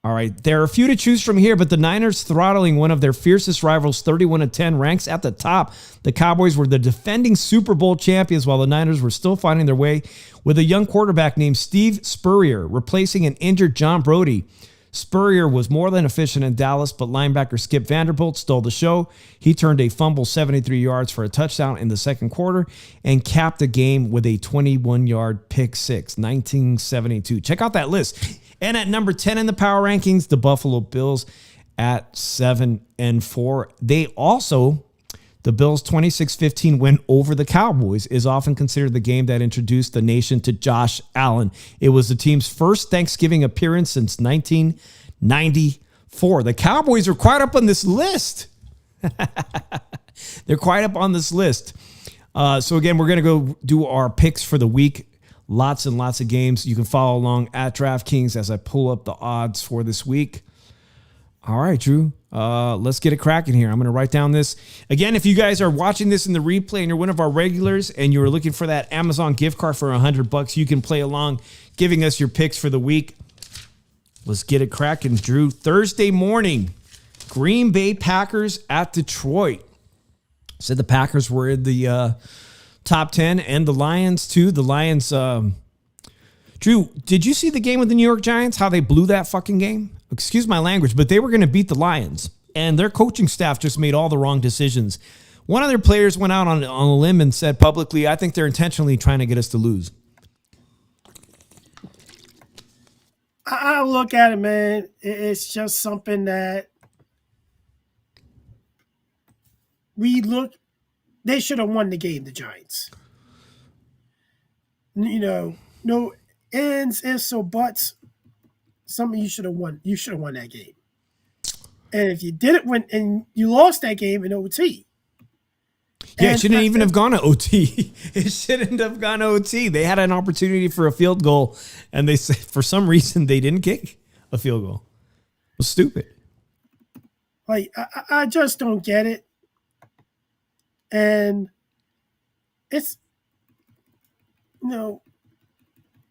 All right, there are a few to choose from here, but the Niners throttling one of their fiercest rivals 31-10 ranks at the top. The Cowboys were the defending Super Bowl champions while the Niners were still finding their way with a young quarterback named Steve Spurrier replacing an injured John Brody. Spurrier was more than efficient in Dallas, but linebacker Skip Vanderbilt stole the show. He turned a fumble 73 yards for a touchdown in the second quarter and capped the game with a 21-yard pick six, 1972. Check out that list. And at number 10 in the power rankings, the Buffalo Bills at 7-4. The Bills' 26-15 win over the Cowboys is often considered the game that introduced the nation to Josh Allen. It was the team's first Thanksgiving appearance since 1994. The Cowboys are quite up on this list. They're quite up on this list. So again, we're going to go do our picks for the week. Lots and lots of games. You can follow along at DraftKings as I pull up the odds for this week. All right, Drew. Let's get it cracking here. I'm going to write down this. Again, if you guys are watching this in the replay and you're one of our regulars and you're looking for that Amazon gift card for $100, you can play along giving us your picks for the week. Let's get it cracking, Drew. Thursday morning, Green Bay Packers at Detroit. Said the Packers were in the top 10 and the Lions too. The Lions, Drew, did you see the game with the New York Giants? How they blew that fucking game? Excuse my language, but they were going to beat the Lions. And their coaching staff just made all the wrong decisions. One of their players went out on a limb and said publicly, I think they're intentionally trying to get us to lose. I look at it, man. It's just something that they should have won the game, the Giants. You know, no ends, ifs, or buts. Something you should have won. You should have won that game. And if you didn't win, and you lost that game in OT. Yeah, it shouldn't even have gone to OT. It shouldn't have gone to OT. They had an opportunity for a field goal, and they said for some reason they didn't kick a field goal. It was stupid. Like, I just don't get it. And it's,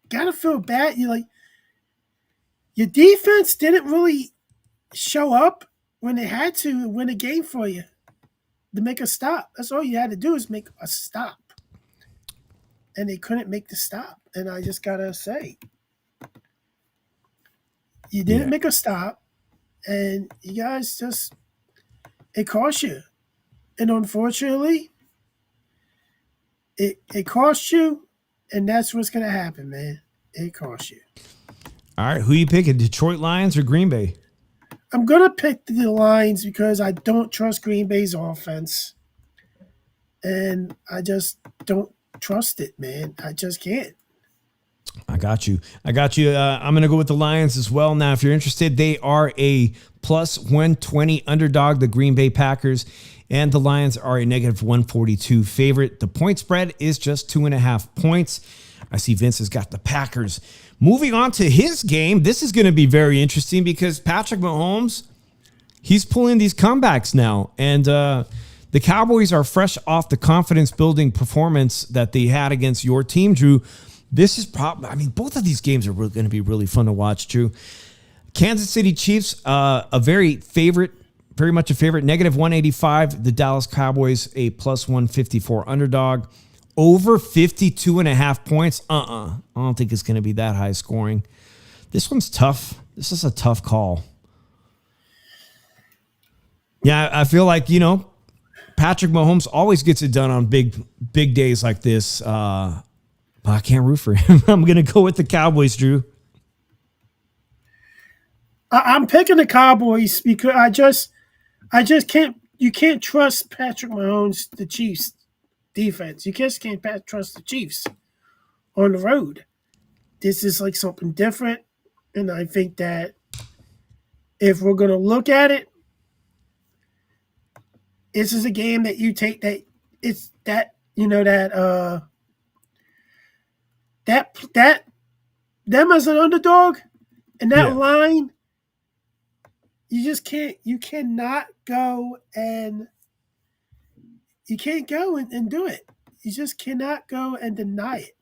gotta feel bad. Your defense didn't really show up when they had to win a game for you to make a stop. That's all you had to do is make a stop. And they couldn't make the stop. And I just got to say, you didn't make a stop. And you guys it cost you. And unfortunately, It costs you, and that's what's going to happen, man. It costs you. All right, who you picking, Detroit Lions or Green Bay? I'm going to pick the Lions because I don't trust Green Bay's offense. And I just don't trust it, man. I just can't. I got you. I'm going to go with the Lions as well. Now, if you're interested, they are a plus 120 underdog, the Green Bay Packers, and the Lions are a negative 142 favorite. The point spread is just 2.5 points. I see Vince has got the Packers. Moving on to his game, this is going to be very interesting because Patrick Mahomes, he's pulling these comebacks now. And the Cowboys are fresh off the confidence-building performance that they had against your team, Drew. This is probably, both of these games are going to be really fun to watch, Drew. Kansas City Chiefs, very much a favorite, negative 185. The Dallas Cowboys, a plus 154 underdog. Over 52.5 points. I don't think it's going to be that high scoring. This one's tough. This is a tough call. Yeah, I feel like, Patrick Mahomes always gets it done on big days like this. But I can't root for him. I'm going to go with the Cowboys, Drew. I'm picking the Cowboys because I just can't. You can't trust Patrick Mahomes, the Chiefs defense. You just can't trust the Chiefs on the road. This is like something different, and I think that if we're going to look at it, this is a game that you take that it's that that them as an underdog and that line. You cannot go and do it. You just cannot go and deny it.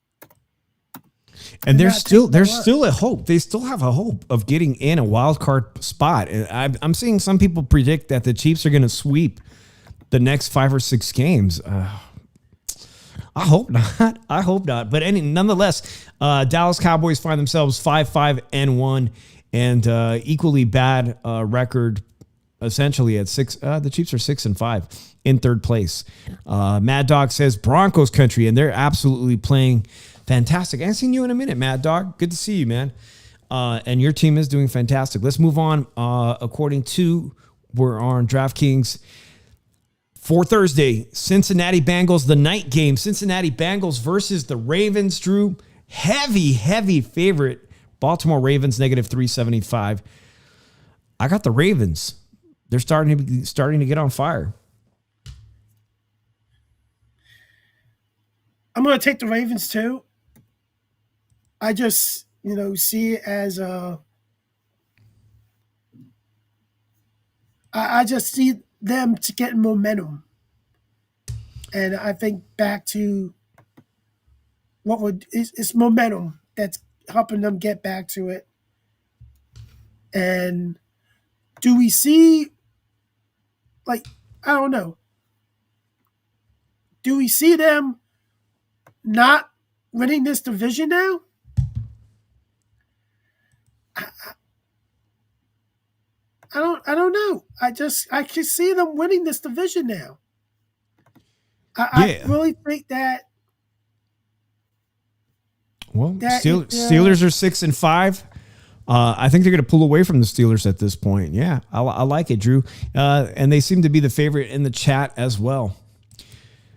And there's still a hope. They still have a hope of getting in a wild card spot. And I'm seeing some people predict that the Chiefs are going to sweep the next 5 or 6 games. I hope not. But nonetheless, Dallas Cowboys find themselves 5-5-1. And equally bad record, essentially at 6. The Chiefs are 6-5 in third place. Mad Dog says Broncos country, and they're absolutely playing fantastic. I haven't seen you in a minute, Mad Dog. Good to see you, man. And your team is doing fantastic. Let's move on. We're on DraftKings for Thursday. Cincinnati Bengals, the night game. Cincinnati Bengals versus the Ravens. Drew, heavy favorite. Baltimore Ravens, negative 375. I got the Ravens. They're starting to get on fire. I'm going to take the Ravens too. I just, see it as I just see them to get momentum. And I think back to it's momentum that's helping them get back to it. And do we see, I don't know. Do we see them not winning this division now? I don't know. I can see them winning this division now. I really think that. Well, Steelers are 6-5. I think they're going to pull away from the Steelers at this point. Yeah, I like it, Drew. And they seem to be the favorite in the chat as well.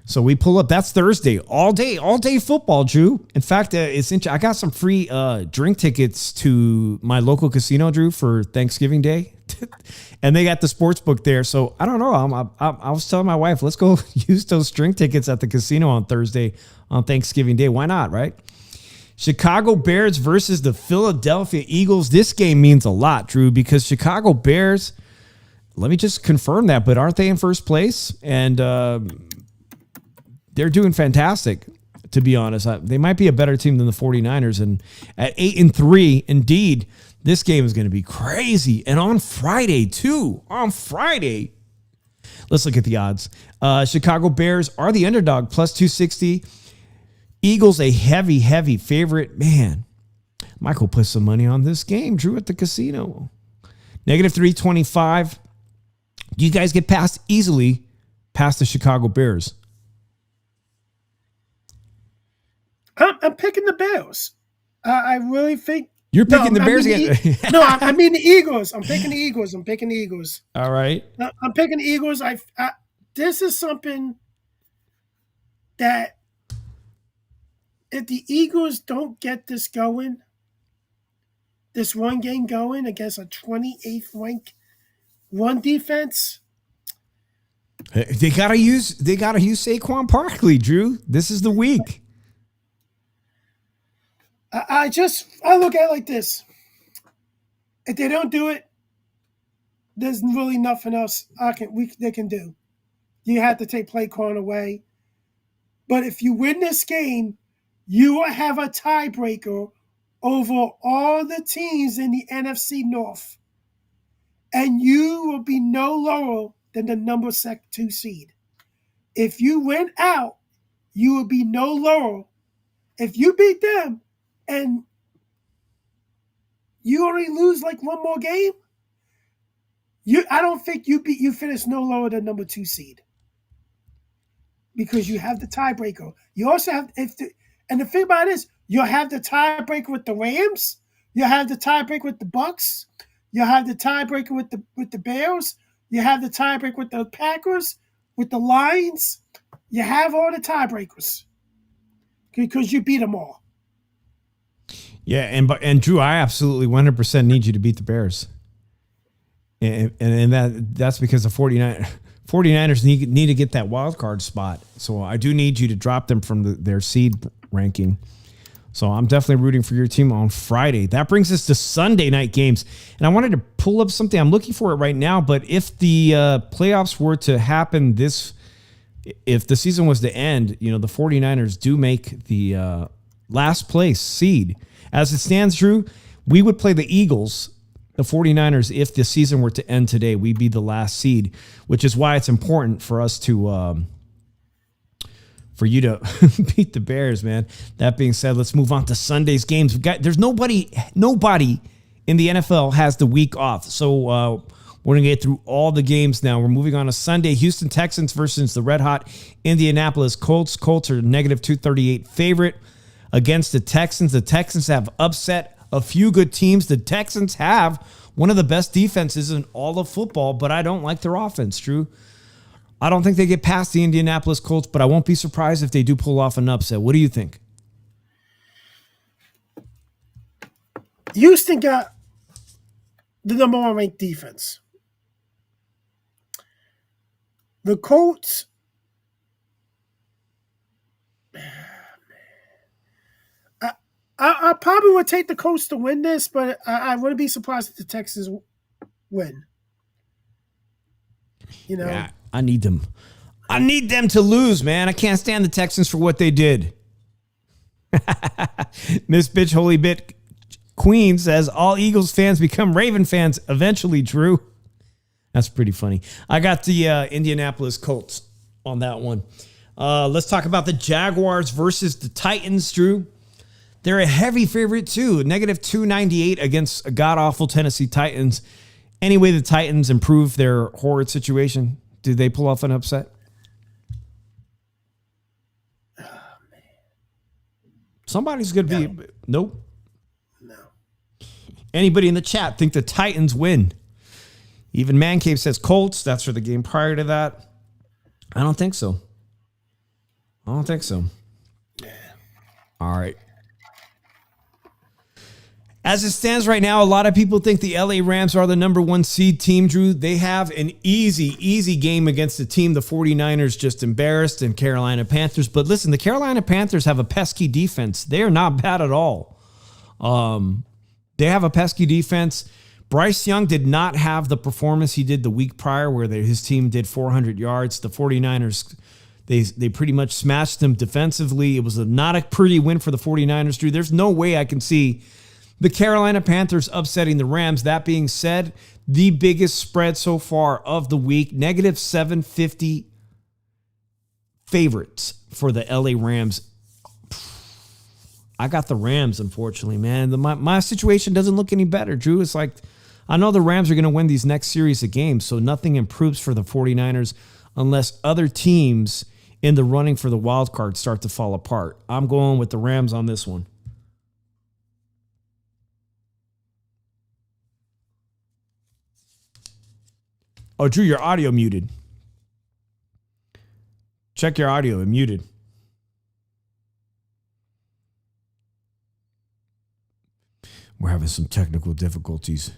So we pull up. That's Thursday. All day football, Drew. In fact, I got some free drink tickets to my local casino, Drew, for Thanksgiving Day. And they got the sports book there. So I don't know. I was telling my wife, let's go use those drink tickets at the casino on Thursday on Thanksgiving Day. Why not, right? Chicago Bears versus the Philadelphia Eagles. This game means a lot, Drew, because Chicago Bears, let me just confirm that, but aren't they in first place? And they're doing fantastic, to be honest. They might be a better team than the 49ers. And at 8-3, indeed, this game is going to be crazy. And on Friday, too. Let's look at the odds. Chicago Bears are the underdog, plus 260. Eagles, a heavy favorite. Man, Michael put some money on this game, Drew, at the casino. Negative 325. Do you guys get easily past the Chicago Bears? I'm picking the Bears. I really think You're picking the Bears again. No, I mean the Eagles. I'm picking the Eagles. All right. I'm picking the Eagles. This is something that if the Eagles don't get this going, this one game going against a 28th ranked run defense. They gotta use Saquon Barkley, Drew. This is the week. I look at it like this. If they don't do it, there's really nothing else they can do. You have to take play calling away. But if you win this game, you will have a tiebreaker over all the teams in the NFC North. And you will be no lower than the number 2 seed. If you win out, you will be no lower. If you beat them and you only lose like one more game, I don't think you finish no lower than number 2 seed. Because you have the tiebreaker. You also have and the thing about it is you'll have the tiebreaker with the Rams, you'll have the tiebreaker with the Bucks, you'll have the tiebreaker with the Bears, you have the tiebreaker with the Packers, with the Lions. You have all the tiebreakers because you beat them all. Yeah, and Drew, I absolutely 100% need you to beat the Bears. And that's because the 49ers need to get that wild card spot. So I do need you to drop them from their seed ranking. So I'm definitely rooting for your team on Friday. That brings us to Sunday night games. And I wanted to pull up something. I'm looking for it right now. But if the playoffs were to happen if the season was to end, the 49ers do make the last place seed. As it stands, Drew, we would play the Eagles, the 49ers, if the season were to end today. We'd be the last seed, which is why it's important for us to for you to beat the Bears, man. That being said, let's move on to Sunday's games. There's nobody in the NFL has the week off. So we're going to get through all the games now. We're moving on to Sunday. Houston Texans versus the red-hot Indianapolis Colts. Colts are -238 favorite against the Texans. The Texans have upset a few good teams. The Texans have one of the best defenses in all of football, but I don't like their offense, Drew. I don't think they get past the Indianapolis Colts, but I won't be surprised if they do pull off an upset. What do you think? Houston got the number 1 ranked defense. The Colts, I probably would take the Colts to win this, but I wouldn't be surprised if the Texans win. Yeah, I need them. I need them to lose, man. I can't stand the Texans for what they did. Miss Bitch Holy Bit Queen says all Eagles fans become Raven fans eventually, Drew. That's pretty funny. I got the Indianapolis Colts on that one. Let's talk about the Jaguars versus the Titans, Drew. They're a heavy favorite too, -298 against a god-awful Tennessee Titans. Anyway, the Titans improve their horrid situation. Do they pull off an upset? Oh, man. Somebody's going to be... Nope. No. Anybody in the chat think the Titans win? Even Man Cave says Colts. That's for the game prior to that. I don't think so. Yeah. All right. As it stands right now, a lot of people think the LA Rams are the number 1 seed team, Drew. They have an easy game against the team the 49ers just embarrassed and Carolina Panthers. But listen, the Carolina Panthers have a pesky defense. They are not bad at all. They have a pesky defense. Bryce Young did not have the performance he did the week prior where his team did 400 yards. The 49ers, they pretty much smashed them defensively. It was not a pretty win for the 49ers, Drew. There's no way I can see the Carolina Panthers upsetting the Rams. That being said, the biggest spread so far of the week, -750 favorites for the LA Rams. I got the Rams, unfortunately, man. My situation doesn't look any better, Drew. It's like, I know the Rams are going to win these next series of games, so nothing improves for the 49ers unless other teams in the running for the wild card start to fall apart. I'm going with the Rams on this one. Oh, Drew, your audio muted. Check your audio. It muted. We're having some technical difficulties.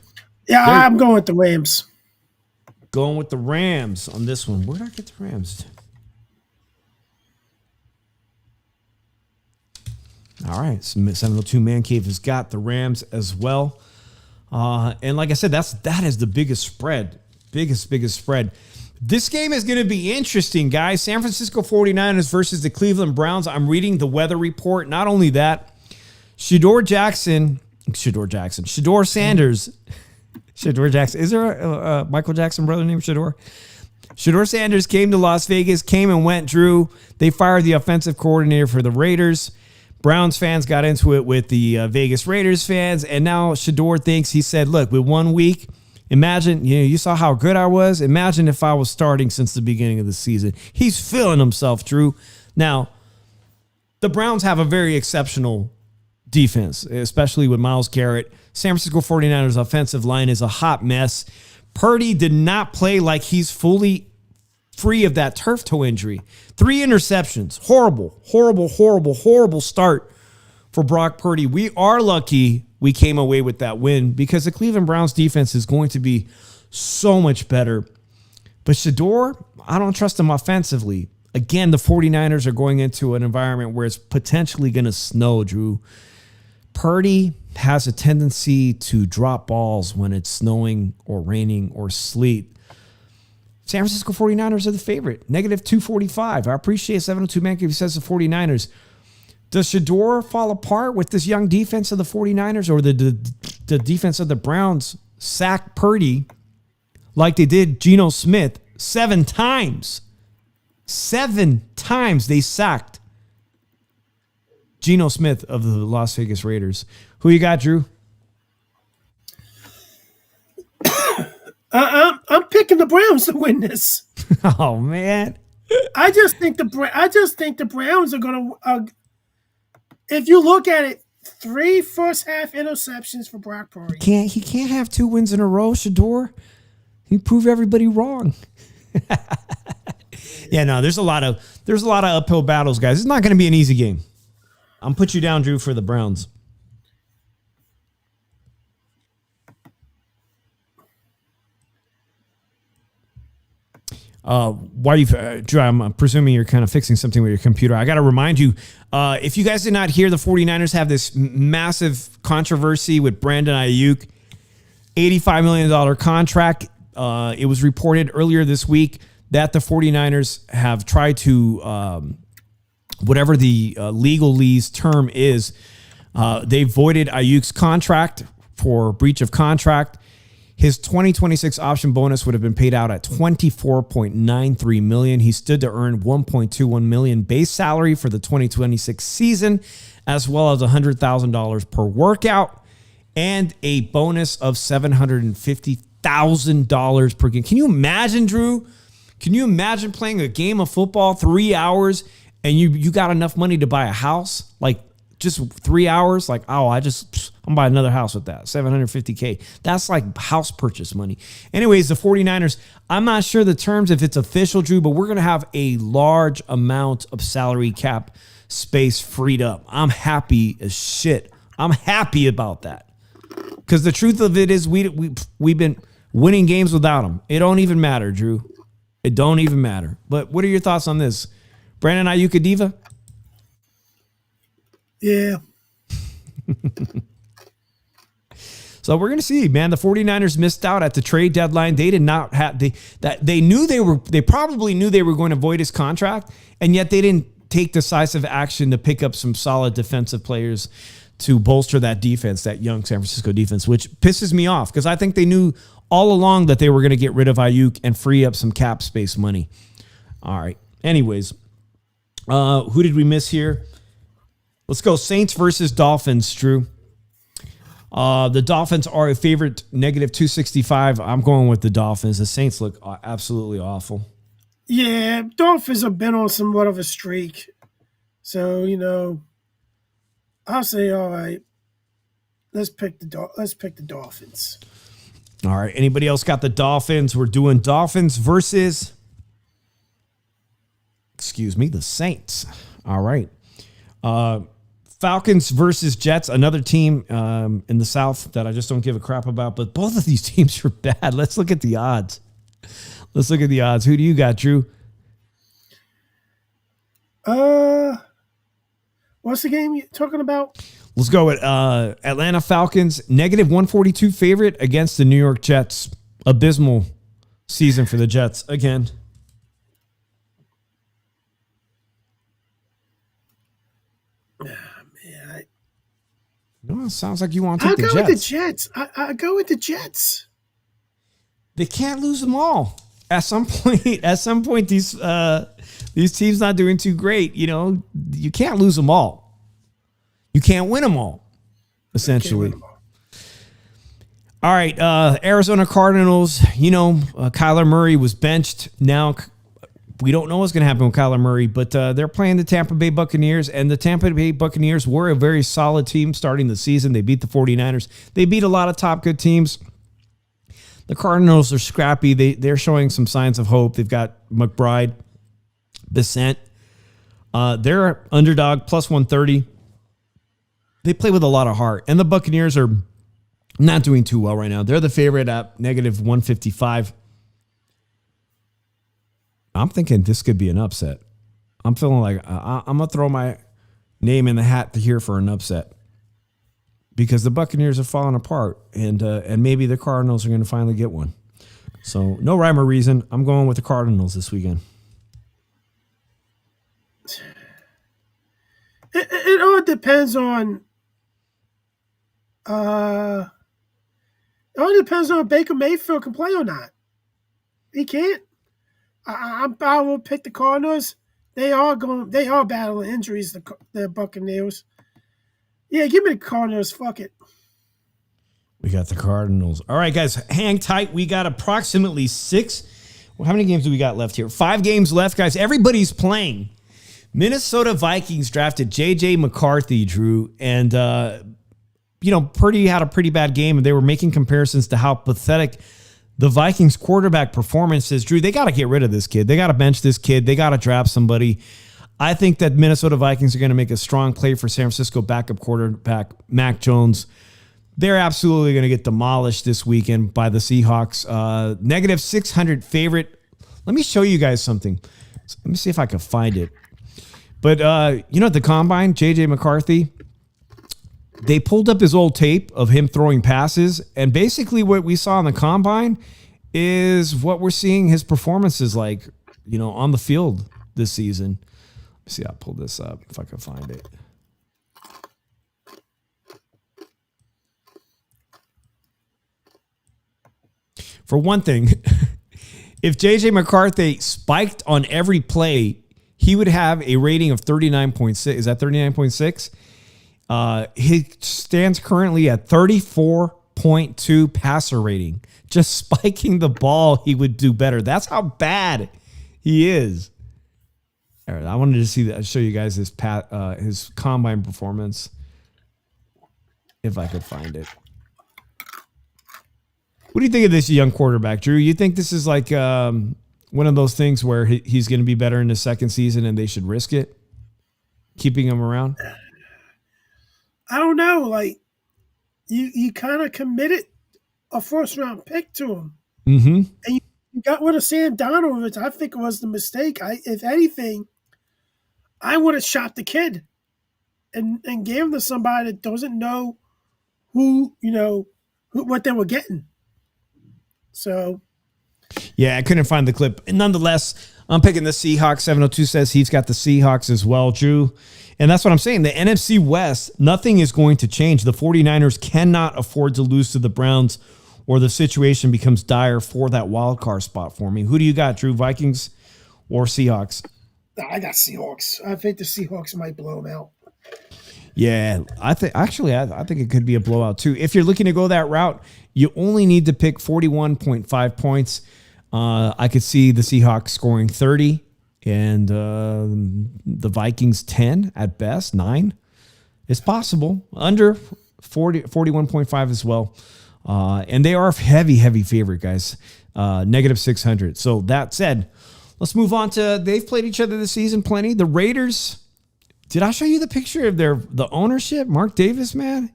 Yeah, I'm going with the Rams. Going with the Rams on this one. Where did I get the Rams? All right. 702 Man Cave has got the Rams as well. And like I said, that is the biggest spread. Biggest spread. This game is going to be interesting, guys. San Francisco 49ers versus the Cleveland Browns. I'm reading the weather report. Not only that, Shedeur Sanders. Shedeur Jackson. Is there a Michael Jackson brother named Shedeur? Shedeur Sanders came to Las Vegas, came and went, Drew. They fired the offensive coordinator for the Raiders. Browns fans got into it with the Vegas Raiders fans, and now Shedeur thinks, he said, look, with 1 week, imagine, you saw how good I was. Imagine if I was starting since the beginning of the season. He's feeling himself, Drew. Now, the Browns have a very exceptional defense, especially with Myles Garrett. San Francisco 49ers offensive line is a hot mess. Purdy did not play like he's fully free of that turf toe injury. 3 interceptions. Horrible start for Brock Purdy. We are lucky we came away with that win because the Cleveland Browns defense is going to be so much better. But Shedeur, I don't trust him offensively. Again, the 49ers are going into an environment where it's potentially going to snow, Drew. Purdy has a tendency to drop balls when it's snowing or raining or sleet. San Francisco 49ers are the favorite. Negative 245. I appreciate 702 Man Cave says the 49ers. Does Shedeur fall apart with this young defense of the 49ers, or the defense of the Browns sack Purdy like they did Geno Smith 7 times? 7 times they sacked Geno Smith of the Las Vegas Raiders. Who you got, Drew? I'm picking the Browns to win this. Oh man, I just think the Browns are going to. If you look at it, 3 first half interceptions for Brock Purdy. He can't have 2 wins in a row, Shedeur. He proved everybody wrong. Yeah, no, there's a lot of uphill battles, guys. It's not going to be an easy game. I'm put you down, Drew, for the Browns. Drew, I'm presuming you're kind of fixing something with your computer. I got to remind you, if you guys did not hear, the 49ers have this massive controversy with Brandon Ayuk, $85 million contract. It was reported earlier this week that the 49ers have tried to, whatever the legalese term is, they voided Ayuk's contract for breach of contract. His 2026 option bonus would have been paid out at $24.93 million. He stood to earn $1.21 million base salary for the 2026 season, as well as $100,000 per workout and a bonus of $750,000 per game. Can you imagine, Drew? Can you imagine playing a game of football 3 hours and you got enough money to buy a house? Like just 3 hours? Like, oh, I'm buying another house with that. $750K. That's like house purchase money. Anyways, the 49ers, I'm not sure the terms if it's official, Drew, but we're going to have a large amount of salary cap space freed up. I'm happy as shit. I'm happy about that. Because the truth of it is we've been winning games without them. It don't even matter, Drew. It don't even matter. But what are your thoughts on this? Brandon Ayuk a diva? Yeah. So we're going to see, man. The 49ers missed out at the trade deadline. They did not have they probably knew they were going to void his contract, and yet they didn't take decisive action to pick up some solid defensive players to bolster that defense, that young San Francisco defense, which pisses me off because I think they knew all along that they were going to get rid of Ayuk and free up some cap space money. All right. Anyways, who did we miss here? Let's go Saints versus Dolphins, Drew. The Dolphins are a favorite, negative 265. I'm going with the Dolphins. The Saints look absolutely awful. Yeah, Dolphins have been on somewhat of a streak. So, I'll say, all right, let's pick the Dolphins. All right. Anybody else got the Dolphins? We're doing Dolphins versus, the Saints. All right. Falcons versus Jets, another team in the South that I just don't give a crap about. But both of these teams are bad. Let's look at the odds. Who do you got, Drew? What's the game you're talking about? Let's go with Atlanta Falcons, -142 favorite against the New York Jets. Abysmal season for the Jets again. No, it sounds like you want to take the Jets. I'll go with the Jets. I go with the Jets. They can't lose them all. At some point, these teams not doing too great. You can't lose them all. You can't win them all, essentially. All right, Arizona Cardinals. Kyler Murray was benched. Now we don't know what's going to happen with Kyler Murray, but they're playing the Tampa Bay Buccaneers, and the Tampa Bay Buccaneers were a very solid team starting the season. They beat the 49ers. They beat a lot of top good teams. The Cardinals are scrappy. They're showing some signs of hope. They've got McBride, Bissett. They're underdog, +130. They play with a lot of heart, and the Buccaneers are not doing too well right now. They're the favorite at -155. I'm thinking this could be an upset. I'm feeling like I'm going to throw my name in the hat here for an upset because the Buccaneers are falling apart, and maybe the Cardinals are going to finally get one. So no rhyme or reason. I'm going with the Cardinals this weekend. It all depends on Baker Mayfield can play or not. He can't. I will pick the Cardinals. They are battling injuries. The Buccaneers. Yeah, give me the Cardinals. Fuck it. We got the Cardinals. All right, guys, hang tight. We got approximately 6. Well, how many games do we got left here? 5 games left, guys. Everybody's playing. Minnesota Vikings drafted J.J. McCarthy, Drew, and Purdy had a pretty bad game, and they were making comparisons to how pathetic the Vikings quarterback performance is. Drew, they got to get rid of this kid. They got to bench this kid. They got to draft somebody. I think that Minnesota Vikings are going to make a strong play for San Francisco backup quarterback Mac Jones. They're absolutely going to get demolished this weekend by the Seahawks. -600 favorite. Let me show you guys something. Let me see if I can find it. But, at the Combine, J.J. McCarthy, they pulled up his old tape of him throwing passes, and basically what we saw in the Combine is what we're seeing his performances like, on the field this season. Let's see, I'll pull this up if I can find it. For one thing, if J.J. McCarthy spiked on every play, he would have a rating of 39.6. Is that 39.6? He stands currently at 34.2 passer rating. Just spiking the ball, he would do better. That's how bad he is. All right, I wanted to show you guys his Combine performance, if I could find it. What do you think of this young quarterback, Drew? You think this is like one of those things where he's going to be better in his second season and they should risk it, keeping him around? I don't know. Like, you kind of committed a first-round pick to him. Mm-hmm. And you got rid of Sam Darnold, which I think was the mistake. If anything, I would have shot the kid and gave him to somebody that doesn't know what they were getting. So, yeah, I couldn't find the clip. And nonetheless, I'm picking the Seahawks. 702 says he's got the Seahawks as well, Drew. And that's what I'm saying. The NFC West, nothing is going to change. The 49ers cannot afford to lose to the Browns or the situation becomes dire for that wild card spot for me. Who do you got, Drew? Vikings or Seahawks? I got Seahawks. I think the Seahawks might blow them out. Yeah, I think it could be a blowout too. If you're looking to go that route, you only need to pick 41.5 points. I could see the Seahawks scoring 30 and the Vikings 10 at best, 9. It's possible. Under 41.5 as well. And they are heavy favorite, guys. Negative 600. So that said, let's move on to, they've played each other this season plenty. The Raiders, did I show you the picture of the ownership? Mark Davis, man.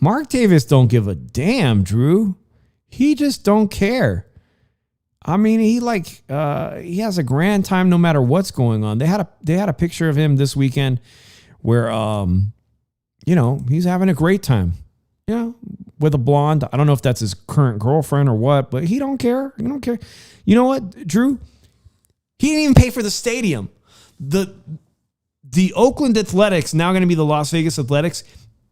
Mark Davis don't give a damn, Drew. He just don't care. I mean, he has a grand time no matter what's going on. They had a picture of him this weekend where he's having a great time. With a blonde. I don't know if that's his current girlfriend or what, but he don't care. He don't care. You know what, Drew? He didn't even pay for the stadium. The Oakland Athletics, now going to be the Las Vegas Athletics,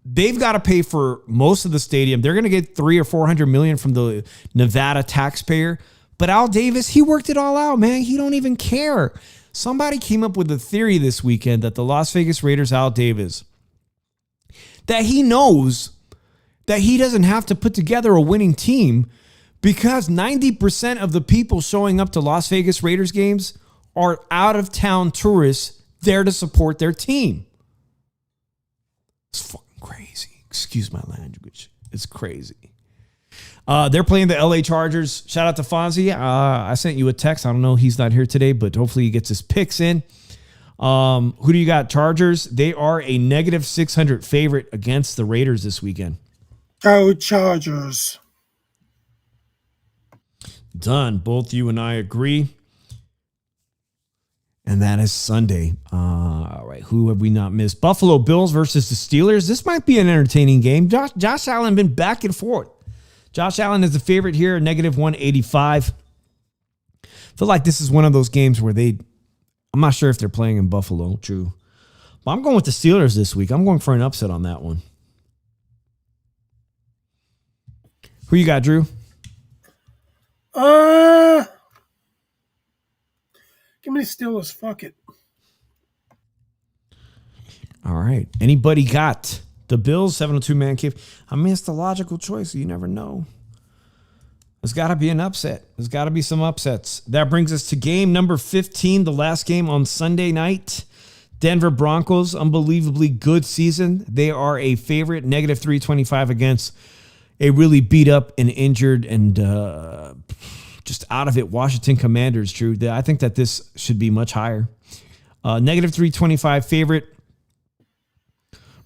they've got to pay for most of the stadium. They're going to get $300 or $400 million from the Nevada taxpayer. But Al Davis, he worked it all out, man. He don't even care. Somebody came up with a theory this weekend that the Las Vegas Raiders, Al Davis, that he knows that he doesn't have to put together a winning team because 90% of the people showing up to Las Vegas Raiders games are out-of-town tourists there to support their team. It's fucking crazy. Excuse my language. It's crazy. They're playing the LA Chargers. Shout out to Fonzie. I sent you a text. I don't know. He's not here today, but hopefully he gets his picks in. Who do you got? Chargers. They are a negative 600 favorite against the Raiders this weekend. Go Chargers. Done. Both you and I agree. And that is Sunday. All right. Who have we not missed? Buffalo Bills versus the Steelers. This might be an entertaining game. Josh Allen been back and forth. Josh Allen is the favorite here, negative 185. I feel like this is one of those games where I'm not sure if they're playing in Buffalo, true. But I'm going with the Steelers this week. I'm going for an upset on that one. Who you got, Drew? Give me the Steelers. Fuck it. All right. Anybody got the Bills? 702 Man Cave. I mean, it's the logical choice. You never know. There's got to be an upset. There's got to be some upsets. That brings us to game number 15, the last game on Sunday night. Denver Broncos, unbelievably good season. They are a favorite, negative 325 against a really beat up and injured and just out of it Washington Commanders, Drew. I think that this should be much higher. Negative 325 favorite.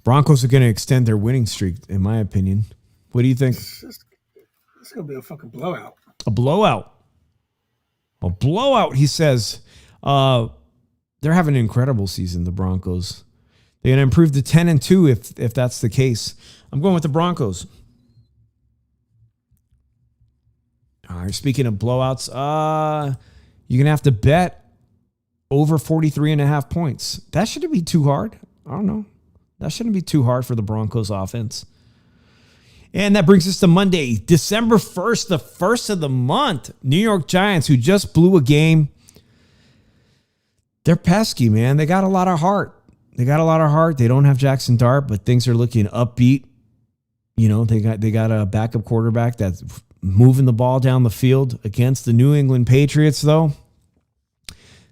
Broncos are going to extend their winning streak, in my opinion. What do you think? It's going to be a fucking blowout. A blowout. A blowout, he says. They're having an incredible season, the Broncos. They're going to improve to 10-2 if that's the case. I'm going with the Broncos. All right, speaking of blowouts, you're going to have to bet over 43.5 points. That shouldn't be too hard. I don't know. That shouldn't be too hard for the Broncos offense. And that brings us to Monday, December 1st, the first of the month. New York Giants, who just blew a game. They're pesky, man. They got a lot of heart. They don't have Jackson Dart, but things are looking upbeat. You know, they got a backup quarterback that's moving the ball down the field against the New England Patriots, though.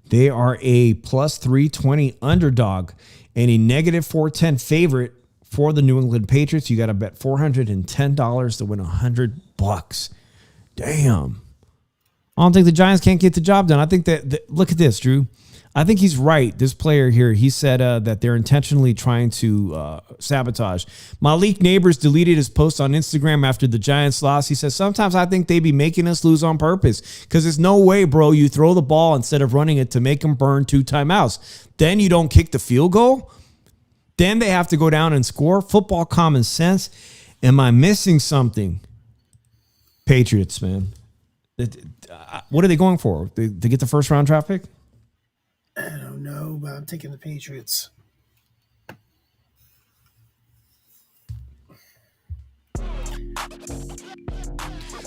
They are a plus 320 underdog and a negative 410 favorite for the New England Patriots. You got to bet $410 to win $100. Damn. I don't think the Giants can't get the job done. I think that look at this, Drew. I think he's right. This player here, he said that they're intentionally trying to sabotage. Malik Neighbors deleted his post on Instagram after the Giants loss. He says, sometimes I think they be making us lose on purpose because there's no way, bro, you throw the ball instead of running it to make them burn 2 timeouts. Then you don't kick the field goal. Then they have to go down and score. Football common sense. Am I missing something? Patriots, man. What are they going for? They get the first round draft pick? I don't know, but I'm taking the Patriots.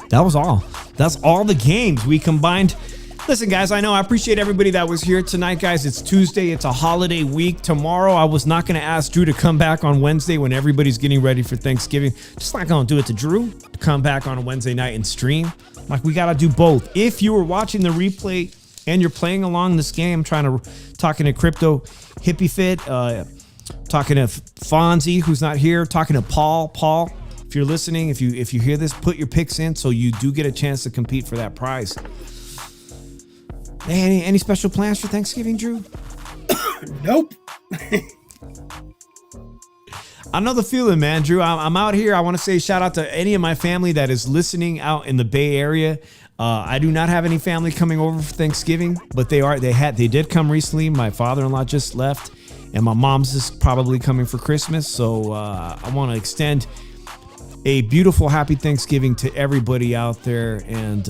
That was all. That's all the games. We combined Listen, guys, I know I appreciate everybody that was here tonight, guys. It's Tuesday. It's a holiday week. Tomorrow, I was not going to ask Drew to come back on Wednesday when everybody's getting ready for Thanksgiving. Just not going to do it to Drew to come back on a Wednesday night and stream. Like, we got to do both. If you were watching the replay and you're playing along this game, talking to Crypto Hippie Fit, talking to Fonzie, who's not here, talking to Paul. Paul, if you're listening, if you hear this, put your picks in so you do get a chance to compete for that prize. Hey, any special plans for Thanksgiving, Drew? Nope. I know the feeling, man, Drew. I'm out here. I want to say shout out to any of my family that is listening out in the Bay Area. I do not have any family coming over for Thanksgiving, but they did come recently. My father-in-law just left, and my mom's is probably coming for Christmas. So I want to extend a beautiful, happy Thanksgiving to everybody out there, and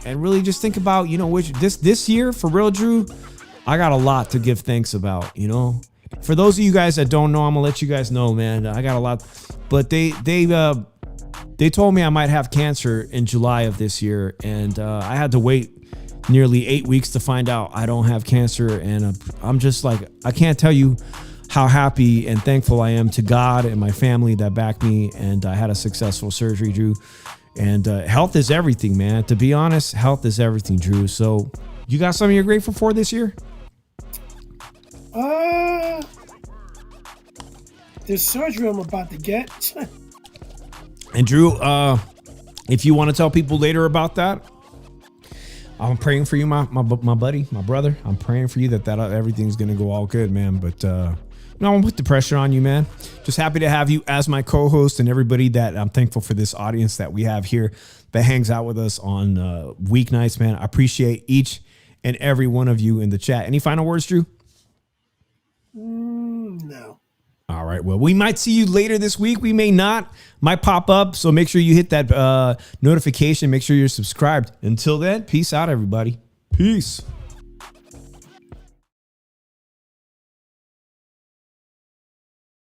really just think about, which this year for real, Drew, I got a lot to give thanks about. For those of you guys that don't know, I'm gonna let you guys know, man. I got a lot, but they told me I might have cancer in July of this year, and I had to wait nearly 8 weeks to find out I don't have cancer, and I'm just like, I can't tell you how happy and thankful I am to God and my family that backed me, and I had a successful surgery, Drew. And health is everything, man. To be honest, health is everything, Drew. So you got something you're grateful for this year? This surgery I'm about to get. And Drew, if you want to tell people later about that, I'm praying for you, my buddy, my brother. I'm praying for you that everything's gonna go all good, man. But I won't put the pressure on you, man. Just happy to have you as my co-host, and everybody that I'm thankful for this audience that we have here that hangs out with us on weeknights, man. I appreciate each and every one of you in the chat. Any final words, Drew? No. All right. Well, we might see you later this week. We may not. Might pop up. So make sure you hit that notification. Make sure you're subscribed. Until then, peace out, everybody. Peace.